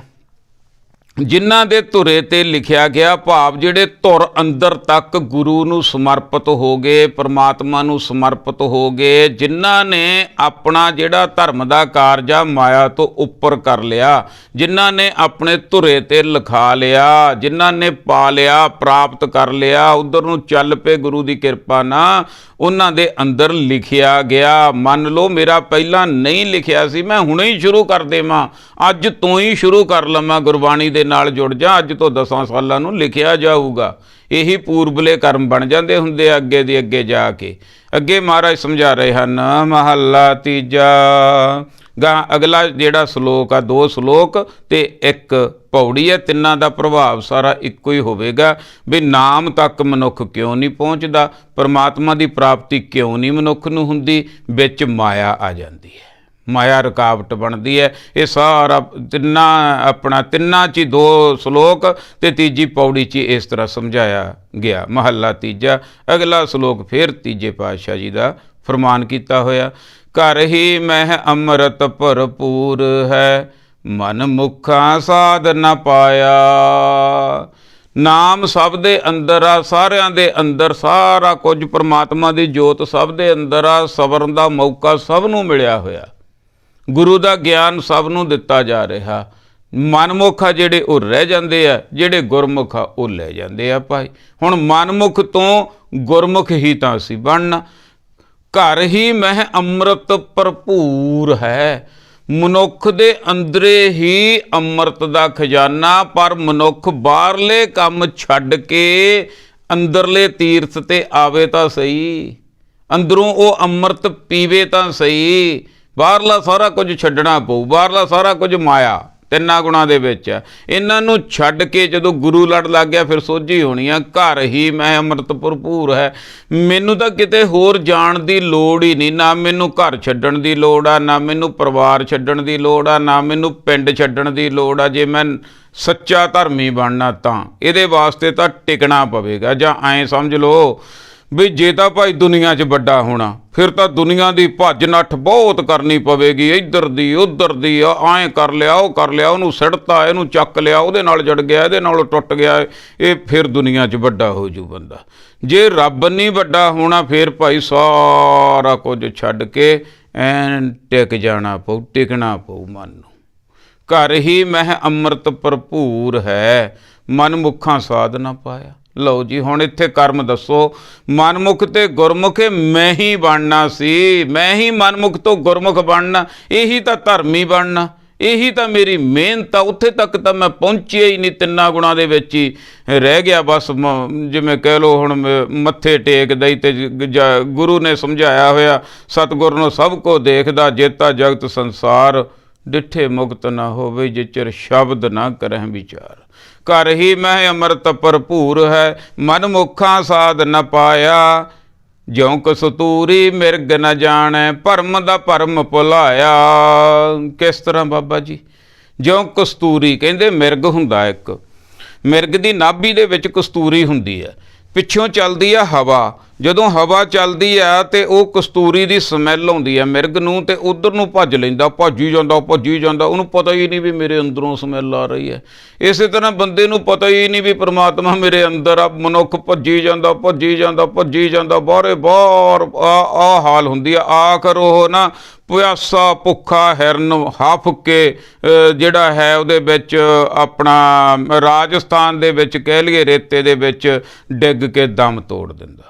ਜਿਨ੍ਹਾਂ ਦੇ ਧੁਰੇ ਤੇ ਲਿਖਿਆ ਗਿਆ, ਭਾਵ ਜਿਹੜੇ ਧੁਰ ਅੰਦਰ ਤੱਕ ਗੁਰੂ ਨੂੰ ਸਮਰਪਿਤ ਹੋ ਗਏ, ਪਰਮਾਤਮਾ ਨੂੰ ਸਮਰਪਿਤ ਹੋ ਗਏ, ਜਿਨ੍ਹਾਂ ਨੇ ਆਪਣਾ ਜਿਹੜਾ ਧਰਮ ਦਾ ਕਾਰਜ ਆ ਮਾਇਆ ਤੋਂ ਉੱਪਰ ਕਰ ਲਿਆ, ਜਿਨ੍ਹਾਂ ਨੇ ਆਪਣੇ ਧੁਰੇ ਤੇ ਲਿਖਾ ਲਿਆ, ਜਿਨ੍ਹਾਂ ਨੇ ਪਾ ਲਿਆ, ਪ੍ਰਾਪਤ ਕਰ ਲਿਆ, ਉਧਰ ਨੂੰ ਚੱਲ ਪਏ ਗੁਰੂ ਦੀ ਕਿਰਪਾ ਨਾਲ, ਉਹਨਾਂ ਦੇ ਅੰਦਰ ਲਿਖਿਆ ਗਿਆ। ਮੰਨ ਲਓ ਮੇਰਾ ਪਹਿਲਾਂ ਨਹੀਂ ਲਿਖਿਆ ਸੀ, ਮੈਂ ਹੁਣੇ ਹੀ ਸ਼ੁਰੂ ਕਰ ਦੇਵਾਂ, ਅੱਜ ਤੋਂ ਹੀ ਸ਼ੁਰੂ ਕਰ ਲਵਾਂ, ਗੁਰਬਾਣੀ ਦੇ ਨਾਲ ਜੁੜ ਜਾ, ਅੱਜ ਤੋਂ 10 ਸਾਲਾਂ ਨੂੰ ਲਿਖਿਆ ਜਾਊਗਾ। ਇਹੀ ਪੂਰਬਲੇ ਕਰਮ ਬਣ ਜਾਂਦੇ ਹੁੰਦੇ ਆ ਅੱਗੇ ਦੇ ਅੱਗੇ ਜਾ ਕੇ। ਅੱਗੇ ਮਹਾਰਾਜ ਸਮਝਾ ਰਹੇ ਹਨ, ਮਹੱਲਾ ਤੀਜਾ। ਅਗਲਾ ਜਿਹੜਾ ਸ਼ਲੋਕ ਆ, 2 ਸ਼ਲੋਕ ਤੇ 1 ਪੌੜੀ ਹੈ, ਤਿੰਨਾਂ ਦਾ ਪ੍ਰਭਾਵ ਸਾਰਾ ਇੱਕੋ ਹੀ ਹੋਵੇਗਾ ਵੀ ਨਾਮ ਤੱਕ ਮਨੁੱਖ ਕਿਉਂ ਨਹੀਂ ਪਹੁੰਚਦਾ, ਪਰਮਾਤਮਾ ਦੀ ਪ੍ਰਾਪਤੀ ਕਿਉਂ ਨਹੀਂ ਮਨੁੱਖ ਨੂੰ ਹੁੰਦੀ, ਵਿੱਚ ਮਾਇਆ ਆ ਜਾਂਦੀ ਹੈ, ਮਾਇਆ ਰੁਕਾਵਟ ਬਣਦੀ ਹੈ। ਇਹ ਸਾਰਾ ਤਿੰਨਾਂ 'ਚ ਹੀ 2 ਸ਼ਲੋਕ ਤੇ ਤੀਜੀ ਪੌੜੀ 'ਚ ਇਸ ਤਰ੍ਹਾਂ ਸਮਝਾਇਆ ਗਿਆ। ਮਹੱਲਾ ਤੀਜਾ। ਅਗਲਾ ਸ਼ਲੋਕ ਫਿਰ ਤੀਜੇ ਪਾਤਸ਼ਾਹ ਜੀ ਦਾ ਫਰਮਾਨ ਕੀਤਾ ਹੋਇਆ। ਘਰ ਹੀ ਮਹਿ ਅੰਮ੍ਰਿਤ ਭਰਪੂਰ ਹੈ, ਮਨ ਮੁਖਾਂ ਸਾਧ ਨਾ ਪਾਇਆ। ਨਾਮ ਸਭ ਦੇ ਅੰਦਰ ਆ, ਸਾਰਿਆਂ ਦੇ ਅੰਦਰ ਸਾਰਾ ਕੁਝ, ਪਰਮਾਤਮਾ ਦੀ ਜੋਤ ਸਭ ਦੇ ਅੰਦਰ ਆ। ਸਵਰਨ ਦਾ ਮੌਕਾ ਸਭ ਨੂੰ ਮਿਲਿਆ ਹੋਇਆ, ਗੁਰੂ ਦਾ ਗਿਆਨ ਸਭ ਨੂੰ ਦਿੱਤਾ ਜਾ ਰਿਹਾ। ਮਨਮੁਖ ਆ ਜਿਹੜੇ ਉਹ ਰਹਿ ਜਾਂਦੇ ਆ, ਜਿਹੜੇ ਗੁਰਮੁਖ ਆ ਉਹ ਲੈ ਜਾਂਦੇ ਆ ਭਾਈ। ਹੁਣ ਮਨਮੁਖ ਤੋਂ ਗੁਰਮੁਖ ਹੀ ਤਾਂ ਅਸੀਂ ਬਣਨਾ। ਘਰ ਹੀ ਮਹਿ ਅੰਮ੍ਰਿਤ ਭਰਪੂਰ ਹੈ, ਮਨੁੱਖ ਦੇ ਅੰਦਰੇ ਹੀ ਅੰਮ੍ਰਿਤ ਦਾ ਖਜ਼ਾਨਾ। ਪਰ ਮਨੁੱਖ ਬਾਹਰਲੇ ਕੰਮ ਛੱਡ ਕੇ ਅੰਦਰਲੇ ਤੀਰਥ ਤੇ ਆਵੇ ਤਾਂ ਸਹੀ, ਅੰਦਰੋਂ ਉਹ ਅੰਮ੍ਰਿਤ ਪੀਵੇ ਤਾਂ ਸਹੀ। ਬਾਹਰਲਾ ਸਾਰਾ ਕੁਝ ਛੱਡਣਾ ਪਊ, ਬਾਹਰਲਾ ਸਾਰਾ ਕੁਝ ਮਾਇਆ, 3 ਗੁਣਾਂ ਦੇ ਵਿੱਚ ਆ। ਇਹਨਾਂ ਨੂੰ ਛੱਡ ਕੇ ਜਦੋਂ ਗੁਰੂ ਲੜ ਲੱਗ ਗਿਆ, ਫਿਰ ਸੋਝੀ ਹੋਣੀ ਆ। ਘਰ ਹੀ ਮੈਂ ਅੰਮ੍ਰਿਤ ਭਰਪੂਰ ਹੈ, ਮੈਨੂੰ ਤਾਂ ਕਿਤੇ ਹੋਰ ਜਾਣ ਦੀ ਲੋੜ ਹੀ ਨਹੀਂ। ਨਾ ਮੈਨੂੰ ਘਰ ਛੱਡਣ ਦੀ ਲੋੜ ਆ, ਨਾ ਮੈਨੂੰ ਪਰਿਵਾਰ ਛੱਡਣ ਦੀ ਲੋੜ ਆ, ਨਾ ਮੈਨੂੰ ਪਿੰਡ ਛੱਡਣ ਦੀ ਲੋੜ ਆ। ਜੇ ਮੈਂ ਸੱਚਾ ਧਰਮੀ ਬਣਨਾ ਤਾਂ ਇਹਦੇ ਵਾਸਤੇ ਤਾਂ ਟਿਕਣਾ ਪਵੇਗਾ। ਜਾਂ ਐਂ ਸਮਝ ਲਓ ਵੀ ਜੇ ਤਾਂ ਭਾਈ ਦੁਨੀਆ 'ਚ ਵੱਡਾ ਹੋਣਾ ਫਿਰ ਤਾਂ ਦੁਨੀਆ ਦੀ ਭੱਜ ਨੱਠ ਬਹੁਤ ਕਰਨੀ ਪਵੇਗੀ, ਇੱਧਰ ਦੀ ਉੱਧਰ ਦੀ, ਐਂ ਕਰ ਲਿਆ ਉਹ ਕਰ ਲਿਆ, ਉਹਨੂੰ ਸਿੜਤਾ ਇਹਨੂੰ ਚੱਕ ਲਿਆ, ਉਹਦੇ ਨਾਲ ਜੜ ਗਿਆ ਇਹਦੇ ਨਾਲ ਟੁੱਟ ਗਿਆ, ਇਹ ਫਿਰ ਦੁਨੀਆ 'ਚ ਵੱਡਾ ਹੋ ਜੂ ਬੰਦਾ। ਜੇ ਰੱਬ ਨਹੀਂ ਵੱਡਾ ਹੋਣਾ ਫਿਰ ਭਾਈ ਸਾਰਾ ਕੁਝ ਛੱਡ ਕੇ ਐਨ ਟਿਕ ਜਾਣਾ ਪਊ, ਟਿਕਣਾ ਪਊ ਮਨ ਨੂੰ। ਘਰ ਹੀ ਮਹਿ ਅੰਮ੍ਰਿਤ ਭਰਪੂਰ ਹੈ, ਮਨ ਮੁੱਖਾਂ ਸਾਧ ਨਾ ਪਾਇਆ। ਲਓ ਜੀ, ਹੁਣ ਇੱਥੇ ਕਰਮ ਦੱਸੋ। ਮਨਮੁਖ ਤੇ ਗੁਰਮੁਖ ਮੈਂ ਹੀ ਬਣਨਾ ਸੀ, ਮੈਂ ਹੀ ਮਨਮੁਖ ਤੋਂ ਗੁਰਮੁਖ ਬਣਨਾ, ਇਹੀ ਤਾਂ ਧਰਮੀ ਬਣਨਾ, ਇਹੀ ਤਾਂ ਮੇਰੀ ਮਿਹਨਤ ਆ। ਉੱਥੇ ਤੱਕ ਤਾਂ ਮੈਂ ਪਹੁੰਚਿਆ ਹੀ ਨਹੀਂ, ਤਿੰਨਾਂ ਗੁਣਾਂ ਦੇ ਵਿੱਚ ਹੀ ਰਹਿ ਗਿਆ ਬਸ। ਜਿਵੇਂ ਕਹਿ ਲਓ ਹੁਣ ਮੱਥੇ ਟੇਕਦਾ ਹੀ, ਤੇ ਗੁਰੂ ਨੇ ਸਮਝਾਇਆ ਹੋਇਆ ਸਤਿਗੁਰ ਨੂੰ ਸਭ ਕੋ ਦੇਖਦਾ, ਜੇਤਾ ਜਗਤ ਸੰਸਾਰ ਡਿੱਠੇ ਮੁਕਤ ਨਾ ਹੋਵੇ, ਜਿਚਰ ਸ਼ਬਦ ਨਾ ਕਰਹਿ ਵਿਚਾਰ। ਘਰ ਹੀ ਮਹਿ ਅੰਮ੍ਰਿਤ ਭਰਪੂਰ ਹੈ, ਮਨ ਮੁਖਾਂ ਸਾਧ ਨ ਪਾਇਆ। ਜਿਉ ਕਸਤੂਰੀ ਮਿਰਗ ਨ ਜਾਣੈ, ਭਰਮ ਦਾ ਭਰਮ ਭੁਲਾਇਆ। ਕਿਸ ਤਰ੍ਹਾਂ ਬਾਬਾ ਜੀ? ਜਿਉ ਕਸਤੂਰੀ ਕਹਿੰਦੇ ਮਿਰਗ ਹੁੰਦਾ ਇੱਕ, ਮਿਰਗ ਦੀ ਨਾਭੀ ਦੇ ਵਿੱਚ ਕਸਤੂਰੀ ਹੁੰਦੀ ਹੈ, ਪਿੱਛੋਂ ਚੱਲਦੀ ਆ ਹਵਾ। ਜਦੋਂ ਹਵਾ ਚੱਲਦੀ ਆ ਤੇ ਉਹ ਕਸਤੂਰੀ ਦੀ ਸਮੈਲ ਆਉਂਦੀ ਆ ਮਿਰਗ ਨੂੰ, ਤੇ ਉਧਰ ਨੂੰ ਭੱਜ ਲੈਂਦਾ, ਭੱਜੀ ਜਾਂਦਾ, ਉਹਨੂੰ ਪਤਾ ਹੀ ਨਹੀਂ ਵੀ ਮੇਰੇ ਅੰਦਰੋਂ ਸਮੈਲ ਆ ਰਹੀ ਹੈ। ਇਸੇ ਤਰ੍ਹਾਂ ਬੰਦੇ ਨੂੰ ਪਤਾ ਹੀ ਨਹੀਂ ਵੀ ਪ੍ਰਮਾਤਮਾ ਮੇਰੇ ਅੰਦਰ ਆ। ਮਨੁੱਖ ਭੱਜੀ ਜਾਂਦਾ ਬਾਹਰੇ ਬਾਹਰ, ਆ ਹਾਲ ਹੁੰਦੀ ਆ। ਆਖਰ ਉਹ ਨਾ ਪਿਆਸਾ ਭੁੱਖਾ ਹਿਰਨ ਹਫ ਕੇ ਜਿਹੜਾ ਹੈ ਉਹਦੇ ਵਿੱਚ ਆਪਣਾ ਰਾਜਸਥਾਨ ਦੇ ਵਿੱਚ ਕਹਿ ਲਈਏ ਰੇਤੇ ਦੇ ਵਿੱਚ ਡਿੱਗ ਕੇ ਦਮ ਤੋੜ ਦਿੰਦਾ।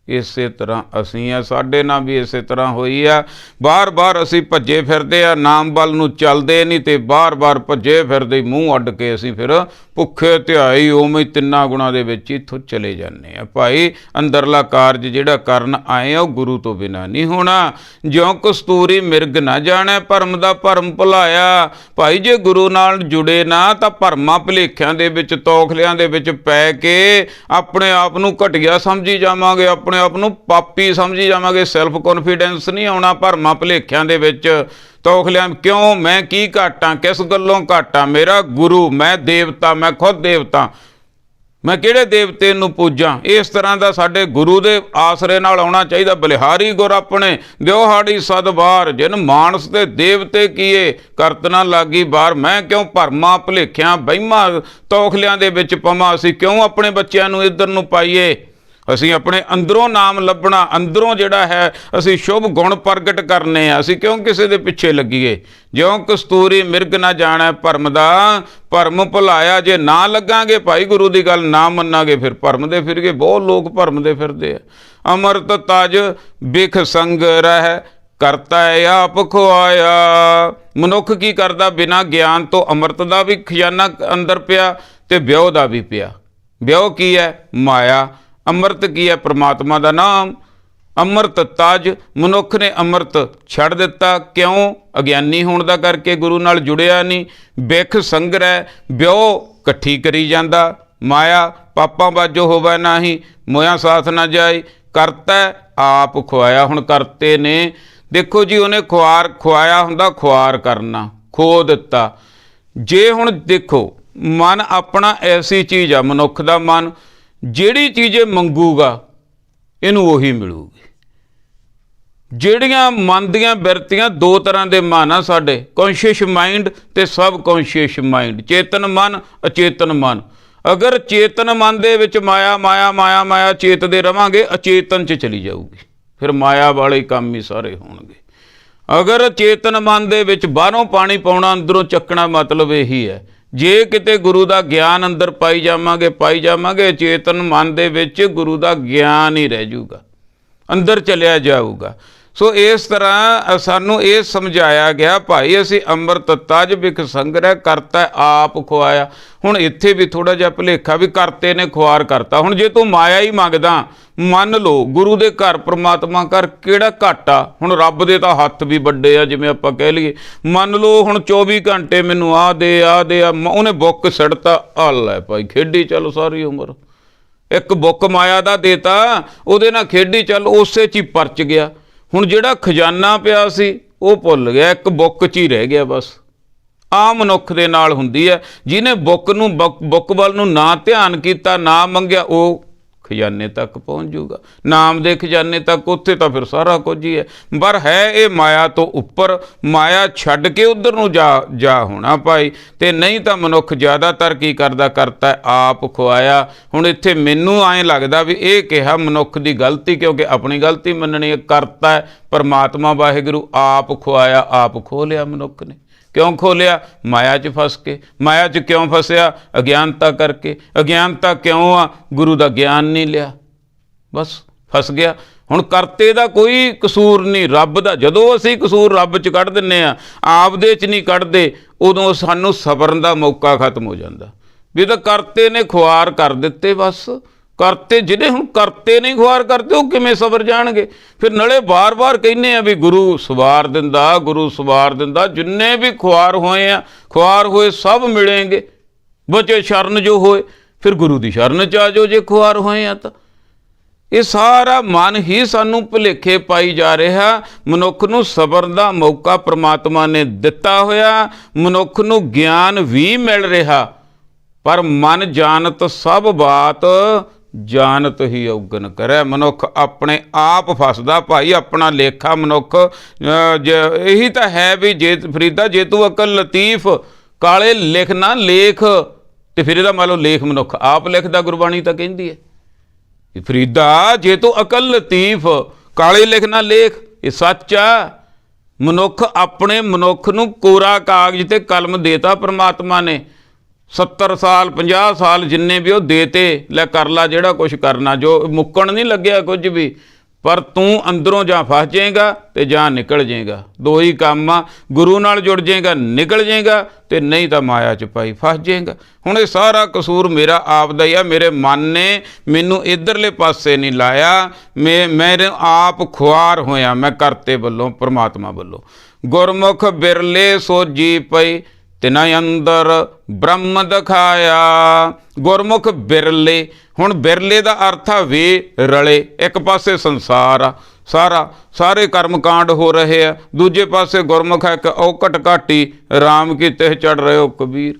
ਇਸੇ ਤਰ੍ਹਾਂ ਅਸੀਂ ਆ, ਸਾਡੇ ਨਾਲ ਵੀ ਇਸੇ ਤਰ੍ਹਾਂ ਹੋਈ ਆ। ਬਾਰ-ਬਾਰ ਅਸੀਂ ਭੱਜੇ ਫਿਰਦੇ ਆ, ਨਾਮ ਵੱਲ ਨੂੰ ਚੱਲਦੇ ਨਹੀਂ, ਤੇ ਬਾਰ-ਬਾਰ ਭੱਜੇ ਫਿਰਦੇ ਮੂੰਹ ਅੱਡ ਕੇ ਅਸੀਂ ਫਿਰ ਭੁੱਖੇ ਧਿਆਈ ਉਵੇਂ ਹੀ ਤਿੰਨਾਂ ਗੁਣਾਂ ਦੇ ਵਿੱਚ ਇੱਥੋਂ ਚਲੇ ਜਾਂਦੇ ਆ। ਭਾਈ ਅੰਦਰਲਾ ਕਾਰਜ ਜਿਹੜਾ ਕਰਨ ਆਏ ਆ ਉਹ ਗੁਰੂ ਤੋਂ ਬਿਨਾਂ ਨਹੀਂ ਹੋਣਾ। ਜਿਉਂ ਕਸਤੂਰੀ ਮਿਰਗ ਨਾ ਜਾਣੈ, ਭਰਮ ਦਾ ਭਰਮ ਭੁਲਾਇਆ। ਭਾਈ ਜੇ ਗੁਰੂ ਨਾਲ ਜੁੜੇ ਨਾ ਤਾਂ ਭਰਮਾਂ ਭੁਲੇਖਿਆਂ ਦੇ ਵਿੱਚ, ਤੌਖਲਿਆਂ ਦੇ ਵਿੱਚ ਪੈ ਕੇ ਆਪਣੇ ਆਪ ਨੂੰ ਘਟੀਆ ਸਮਝੀ ਜਾਵਾਂਗੇ, ਆਪਣੇ ਆਪ ਨੂੰ ਪਾਪੀ ਸਮਝੀ ਜਾਵਾਂਗੇ। ਸੈਲਫ ਕੌਨਫੀਡੈਂਸ ਨਹੀਂ ਆਉਣਾ ਭਰਮਾਂ ਭੁਲੇਖਿਆਂ ਦੇ ਵਿੱਚ, ਤੌਖਲਿਆਂ। ਕਿਉਂ? ਮੈਂ ਕੀ ਘਾਟਾਂ, ਕਿਸ ਗੱਲੋਂ ਘਾਟਾਂ? ਮੇਰਾ ਗੁਰੂ, ਮੈਂ ਦੇਵਤਾ, ਮੈਂ ਖੁਦ ਦੇਵਤਾ, ਮੈਂ ਕਿਹੜੇ ਦੇਵਤੇ ਨੂੰ ਪੂਜਾਂ? ਇਸ ਤਰ੍ਹਾਂ ਦਾ ਸਾਡੇ ਗੁਰੂ ਦੇ ਆਸਰੇ ਨਾਲ ਆਉਣਾ ਚਾਹੀਦਾ। ਬਲਿਹਾਰੀ ਗੁਰ ਆਪਣੇ ਦਿਉਹਾੜੀ ਸਦਵਾਰ, ਜਿਨ ਮਾਨਸ ਤੇ ਦੇਵਤੇ ਕੀਏ, ਕਰਤ ਨਾ ਲਾਗੀ ਬਾਰ। ਮੈਂ ਕਿਉਂ ਭਰਮਾਂ ਭੁਲੇਖਿਆਂ ਵਹਿਮਾਂ ਤੌਖਲਿਆਂ ਦੇ ਵਿੱਚ ਪਵਾਂ? ਅਸੀਂ ਕਿਉਂ ਆਪਣੇ ਬੱਚਿਆਂ ਨੂੰ ਇੱਧਰ ਨੂੰ ਪਾਈਏ? ਅਸੀਂ ਆਪਣੇ ਅੰਦਰੋਂ ਨਾਮ ਲੱਭਣਾ, ਅੰਦਰੋਂ ਜਿਹੜਾ ਹੈ ਅਸੀਂ ਸ਼ੁਭ ਗੁਣ ਪ੍ਰਗਟ ਕਰਨੇ ਆ। ਅਸੀਂ ਕਿਉਂ ਕਿਸੇ ਦੇ ਪਿੱਛੇ ਲੱਗੀਏ? ਜਿਉਂ ਕਸਤੂਰੀ ਮਿਰਗ ਨਾ ਜਾਣੈ, ਭਰਮ ਦਾ ਭਰਮ ਭੁਲਾਇਆ। ਜੇ ਨਾ ਲੱਗਾਂਗੇ ਭਾਈ ਗੁਰੂ ਦੀ ਗੱਲ, ਨਾ ਮੰਨਾਂਗੇ, ਫਿਰ ਭਰਮਦੇ ਫਿਰਗੇ। ਬਹੁਤ ਲੋਕ ਭਰਮਦੇ ਫਿਰਦੇ ਆ। ਅੰਮ੍ਰਿਤ ਤਜ ਬਿਖ ਸੰਗ ਰਹਿ, ਕਰਤਾ ਆਪ ਖੁਆਇਆ। ਮਨੁੱਖ ਕੀ ਕਰਦਾ? ਬਿਨਾਂ ਗਿਆਨ ਤੋਂ ਅੰਮ੍ਰਿਤ ਦਾ ਵੀ ਖਜ਼ਾਨਾ ਅੰਦਰ ਪਿਆ ਤੇ ਵਿਉ ਦਾ ਵੀ ਪਿਆ। ਵਿਉ ਕੀ ਹੈ? ਮਾਇਆ। ਅੰਮ੍ਰਿਤ ਕੀ ਹੈ? ਪ੍ਰਮਾਤਮਾ ਦਾ ਨਾਮ। ਅੰਮ੍ਰਿਤ ਤਜ, ਮਨੁੱਖ ਨੇ ਅੰਮ੍ਰਿਤ ਛੱਡ ਦਿੱਤਾ। ਕਿਉਂ? ਅਗਿਆਨੀ ਹੋਣ ਦਾ ਕਰਕੇ, ਗੁਰੂ ਨਾਲ ਜੁੜਿਆ ਨਹੀਂ। ਬਿਖ ਸੰਗ੍ਰਹਿ, ਵਿਉ ਇਕੱਠੀ ਕਰੀ ਜਾਂਦਾ। ਮਾਇਆ, ਪਾਪਾਂ ਬਾਝੋ ਹੋਵੇ ਨਾਹੀ, ਮੋਇਆ ਸਾਥ ਨਾ ਜਾਏ। ਕਰਤਾ ਆਪ ਖੁਆਇਆ। ਹੁਣ ਕਰਤੇ ਨੇ, ਦੇਖੋ ਜੀ, ਉਹਨੇ ਖੁਆਇਆ ਹੁੰਦਾ, ਖੁਆਰ ਕਰਨਾ, ਖੋ ਦਿੱਤਾ। ਜੇ ਹੁਣ ਦੇਖੋ, ਮਨ ਆਪਣਾ ਐਸੀ ਚੀਜ਼ ਆ, ਮਨੁੱਖ ਦਾ ਮਨ, ਜਿਹੜੀ ਚੀਜ਼ ਇਹ ਮੰਗੂਗਾ ਇਹਨੂੰ ਉਹੀ ਮਿਲੂਗੀ। ਜਿਹੜੀਆਂ ਮਨ ਦੀਆਂ ਬਿਰਤੀਆਂ, ਦੋ ਤਰ੍ਹਾਂ ਦੇ ਮਨ ਆ ਸਾਡੇ, ਕੌਨਸ਼ੀਅਸ ਮਾਈਂਡ ਤੇ ਸਬ ਕੌਨਸ਼ੀਅਸ ਮਾਈਂਡ, ਚੇਤਨ ਮਨ, ਅਚੇਤਨ ਮਨ। ਅਗਰ ਚੇਤਨ ਮਨ ਦੇ ਵਿੱਚ ਮਾਇਆ ਚੇਤਦੇ ਰਵਾਂਗੇ, ਅਚੇਤਨ 'ਚ ਚਲੀ ਜਾਊਗੀ, ਫਿਰ ਮਾਇਆ ਵਾਲੇ ਕੰਮ ਹੀ ਸਾਰੇ ਹੋਣਗੇ। ਅਗਰ ਚੇਤਨ ਮਨ ਦੇ ਵਿੱਚ ਬਾਹਰੋਂ ਪਾਣੀ ਪਾਉਣਾ, ਅੰਦਰੋਂ ਚੱਕਣਾ, ਮਤਲਬ ਇਹੀ ਹੈ। ਜੇ ਕਿਤੇ ਗੁਰੂ ਦਾ ਗਿਆਨ ਅੰਦਰ ਪਾਈ ਜਾਵਾਂਗੇ, ਚੇਤਨ ਮਨ ਦੇ ਵਿੱਚ ਗੁਰੂ ਦਾ ਗਿਆਨ ਹੀ ਰਹਿ ਜਾਊਗਾ, ਅੰਦਰ ਚਲਿਆ ਜਾਊਗਾ। ਸੋ ਇਸ ਤਰ੍ਹਾਂ ਸਾਨੂੰ ਇਹ ਸਮਝਾਇਆ ਗਿਆ, ਭਾਈ ਅਸੀਂ ਅੰਮ੍ਰਿਤ ਤਜ ਬਿਖ ਸੰਗ੍ਰਹਿ, ਕਰਤਾ ਆਪ ਖੁਆਇਆ। ਹੁਣ ਇੱਥੇ ਵੀ ਥੋੜ੍ਹਾ ਜਿਹਾ ਭੁਲੇਖਾ ਵੀ ਕਰਤੇ ਨੇ ਖੁਆਰ ਕਰਤਾ। ਹੁਣ ਜੇ ਤੂੰ ਮਾਇਆ ਹੀ ਮੰਗਦਾ, ਮੰਨ ਲਓ ਗੁਰੂ ਦੇ ਘਰ, ਪ੍ਰਮਾਤਮਾ ਘਰ ਕਿਹੜਾ ਘਾਟਾ? ਹੁਣ ਰੱਬ ਦੇ ਤਾਂ ਹੱਥ ਵੀ ਵੱਡੇ ਆ, ਜਿਵੇਂ ਆਪਾਂ ਕਹਿ ਲਈਏ। ਮੰਨ ਲਓ ਹੁਣ 24 ਘੰਟੇ ਮੈਨੂੰ ਆ ਦੇ, ਉਹਨੇ ਬੁੱਕ ਸਿੱਟਤਾ, ਆ ਲੈ ਭਾਈ ਖੇਡੀ ਚੱਲ ਸਾਰੀ ਉਮਰ। ਇੱਕ ਬੁੱਕ ਮਾਇਆ ਦਾ ਦੇਤਾ, ਉਹਦੇ ਨਾਲ ਖੇਡੀ ਚੱਲ, ਉਸੇ 'ਚ ਹੀ ਪਰਚ ਗਿਆ। ਹੁਣ ਜਿਹੜਾ ਖਜ਼ਾਨਾ ਪਿਆ ਸੀ ਉਹ ਭੁੱਲ ਗਿਆ, ਇੱਕ ਬੁੱਕ 'ਚ ਹੀ ਰਹਿ ਗਿਆ ਬਸ। ਆਮ ਮਨੁੱਖ ਦੇ ਨਾਲ ਹੁੰਦੀ ਹੈ। ਜਿਹਨੇ ਬੁੱਕ ਵੱਲ ਨੂੰ ਨਾ ਧਿਆਨ ਕੀਤਾ, ਨਾ ਮੰਗਿਆ, ਉਹ ਖਜ਼ਾਨੇ ਤੱਕ ਪਹੁੰਚ ਜੂਗਾ। ਨਾਮ ਦੇ ਖਜ਼ਾਨੇ ਤੱਕ, ਉੱਥੇ ਤਾਂ ਫਿਰ ਸਾਰਾ ਕੁਝ ਹੀ ਹੈ। ਪਰ ਹੈ ਇਹ ਮਾਇਆ ਤੋਂ ਉੱਪਰ, ਮਾਇਆ ਛੱਡ ਕੇ ਉੱਧਰ ਨੂੰ ਜਾ ਹੋਣਾ ਭਾਈ। ਤੇ ਨਹੀਂ ਤਾਂ ਮਨੁੱਖ ਜ਼ਿਆਦਾਤਰ ਕੀ ਕਰਤਾ ਆਪ ਖੁਆਇਆ। ਹੁਣ ਇੱਥੇ ਮੈਨੂੰ ਐਂ ਲੱਗਦਾ ਵੀ ਇਹ ਕਿਹਾ ਮਨੁੱਖ ਦੀ ਗਲਤੀ, ਕਿਉਂਕਿ ਆਪਣੀ ਗਲਤੀ ਮੰਨਣੀ ਹੈ। ਕਰਤਾ ਹੈ ਪਰਮਾਤਮਾ ਵਾਹਿਗੁਰੂ, ਆਪ ਖੁਆਇਆ, ਆਪ ਖੋਹ ਲਿਆ ਮਨੁੱਖ ਨੇ। ਕਿਉਂ ਖੋਲਿਆ? ਮਾਇਆ 'ਚ ਫਸ ਕੇ। ਮਾਇਆ 'ਚ ਕਿਉਂ ਫਸਿਆ? ਅਗਿਆਨਤਾ ਕਰਕੇ। ਅਗਿਆਨਤਾ ਕਿਉਂ ਆ? ਗੁਰੂ ਦਾ ਗਿਆਨ ਨਹੀਂ ਲਿਆ, ਬਸ ਫਸ ਗਿਆ। ਹੁਣ ਕਰਤੇ ਦਾ ਕੋਈ ਕਸੂਰ ਨਹੀਂ, ਰੱਬ ਦਾ। ਜਦੋਂ ਅਸੀਂ ਕਸੂਰ ਰੱਬ 'ਚ ਕੱਢ ਦਿੰਦੇ ਹਾਂ, ਆਪਦੇ 'ਚ ਨਹੀਂ ਕੱਢਦੇ, ਉਦੋਂ ਸਾਨੂੰ ਸਬਰਨ ਦਾ ਮੌਕਾ ਖਤਮ ਹੋ ਜਾਂਦਾ ਵੀ ਤਾਂ ਕਰਤੇ ਨੇ ਖੁਆਰ ਕਰ ਦਿੱਤੇ। ਬਸ ਕਰਤੇ ਜਿਹੜੇ ਹੁਣ ਕਰਤੇ ਨਹੀਂ ਖੁਆਰ ਕਰਦੇ, ਉਹ ਕਿਵੇਂ ਸਬਰ ਜਾਣਗੇ? ਫਿਰ ਨਾਲੇ ਵਾਰ-ਵਾਰ ਕਹਿੰਦੇ ਆ ਵੀ ਗੁਰੂ ਸਵਾਰ ਦਿੰਦਾ, ਗੁਰੂ ਸਵਾਰ ਦਿੰਦਾ। ਜਿੰਨੇ ਵੀ ਖੁਆਰ ਹੋਏ ਆ, ਖੁਆਰ ਹੋਏ ਸਭ ਮਿਲੇਂਗੇ, ਬਚੇ ਸ਼ਰਨ ਜੋ ਹੋਏ। ਫਿਰ ਗੁਰੂ ਦੀ ਸ਼ਰਨ 'ਚ ਆ ਜਾਓ ਜੇ ਖੁਆਰ ਹੋਏ ਆ ਤਾਂ। ਇਹ ਸਾਰਾ ਮਨ ਹੀ ਸਾਨੂੰ ਭੁਲੇਖੇ ਪਾਈ ਜਾ ਰਿਹਾ। ਮਨੁੱਖ ਨੂੰ ਸਬਰ ਦਾ ਮੌਕਾ ਪ੍ਰਮਾਤਮਾ ਨੇ ਦਿੱਤਾ ਹੋਇਆ, ਮਨੁੱਖ ਨੂੰ ਗਿਆਨ ਵੀ ਮਿਲ ਰਿਹਾ, ਪਰ ਮਨ ਜਾਣਤ ਸਭ ਬਾਤ ਜਾਣਤ ਹੀ ਔਗਣ ਕਰੇ। ਮਨੁੱਖ ਆਪਣੇ ਆਪ ਫਸਦਾ ਭਾਈ, ਆਪਣਾ ਲੇਖਾ ਮਨੁੱਖ। ਇਹੀ ਤਾਂ ਹੈ ਵੀ ਜੇ ਫਰੀਦਾ ਜੇ ਤੂੰ ਅਕਲ ਲਤੀਫ ਕਾਲੇ ਲਿਖ ਨਾ ਲੇਖ, ਤੇ ਫਿਰ ਇਹਦਾ ਮੰਨ ਲਓ ਲੇਖ ਮਨੁੱਖ ਆਪ ਲਿਖਦਾ। ਗੁਰਬਾਣੀ ਤਾਂ ਕਹਿੰਦੀ ਹੈ ਫਰੀਦਾ ਜੇ ਤੂੰ ਅਕਲ ਲਤੀਫ ਕਾਲੇ ਲਿਖ ਨਾ ਲੇਖ। ਇਹ ਸੱਚ ਆ। ਮਨੁੱਖ ਆਪਣੇ ਮਨੁੱਖ ਨੂੰ ਕੋਰਾ ਕਾਗਜ਼ ਤੇ ਕਲਮ ਦੇਤਾ ਪ੍ਰਮਾਤਮਾ ਨੇ। 70 ਸਾਲ 50 ਸਾਲ ਜਿੰਨੇ ਵੀ ਉਹ ਦੇਤੇ, ਲੈ ਕਰ ਲਾ ਜਿਹੜਾ ਕੁਛ ਕਰਨਾ, ਜੋ ਮੁੱਕਣ ਨਹੀਂ ਲੱਗਿਆ ਕੁਝ ਵੀ। ਪਰ ਤੂੰ ਅੰਦਰੋਂ ਜਾਂ ਫਸ ਜਾਏਗਾ ਤੇ ਜਾਂ ਨਿਕਲ ਜਾਏਗਾ। ਦੋ ਹੀ ਕੰਮ ਆ, ਗੁਰੂ ਨਾਲ ਜੁੜ ਜਾਏਗਾ ਨਿਕਲ ਜਾਏਗਾ, ਤੇ ਨਹੀਂ ਤਾਂ ਮਾਇਆ 'ਚ ਪਾਈ ਫਸ ਜਾਏਗਾ। ਹੁਣ ਇਹ ਸਾਰਾ ਕਸੂਰ ਮੇਰਾ ਆਪ ਦਾ ਹੀ ਆ। ਮੇਰੇ ਮਨ ਨੇ ਮੈਨੂੰ ਇੱਧਰਲੇ ਪਾਸੇ ਨਹੀਂ ਲਾਇਆ, ਮੇਰੇ ਆਪ ਖੁਆਰ ਹੋਇਆ ਮੈਂ ਕਰਤੇ ਵੱਲੋਂ, ਪ੍ਰਮਾਤਮਾ ਵੱਲੋਂ। ਗੁਰਮੁਖ ਬਿਰਲੇ ਸੋਜੀ ਪਈ ਤਿਨਾ ਅੰਦਰ ਬ੍ਰਹਮ ਦਿਖਾਇਆ। ਗੁਰਮੁਖ ਬਿਰਲੇ, ਹੁਣ ਬਿਰਲੇ ਦਾ ਅਰਥ ਆ ਵੇ ਰਲੇ। ਇੱਕ ਪਾਸੇ ਸੰਸਾਰ ਆ ਸਾਰਾ, ਸਾਰੇ ਕਰਮ ਕਾਂਡ ਹੋ ਰਹੇ ਆ, ਦੂਜੇ ਪਾਸੇ ਗੁਰਮੁਖ ਹੈ। ਇੱਕ ਔਕਟ ਘਾਟੀ ਰਾਮ ਕੀ ਤਿਹ ਚੜ੍ਹ ਰਹੇ ਹੋ ਕਬੀਰ।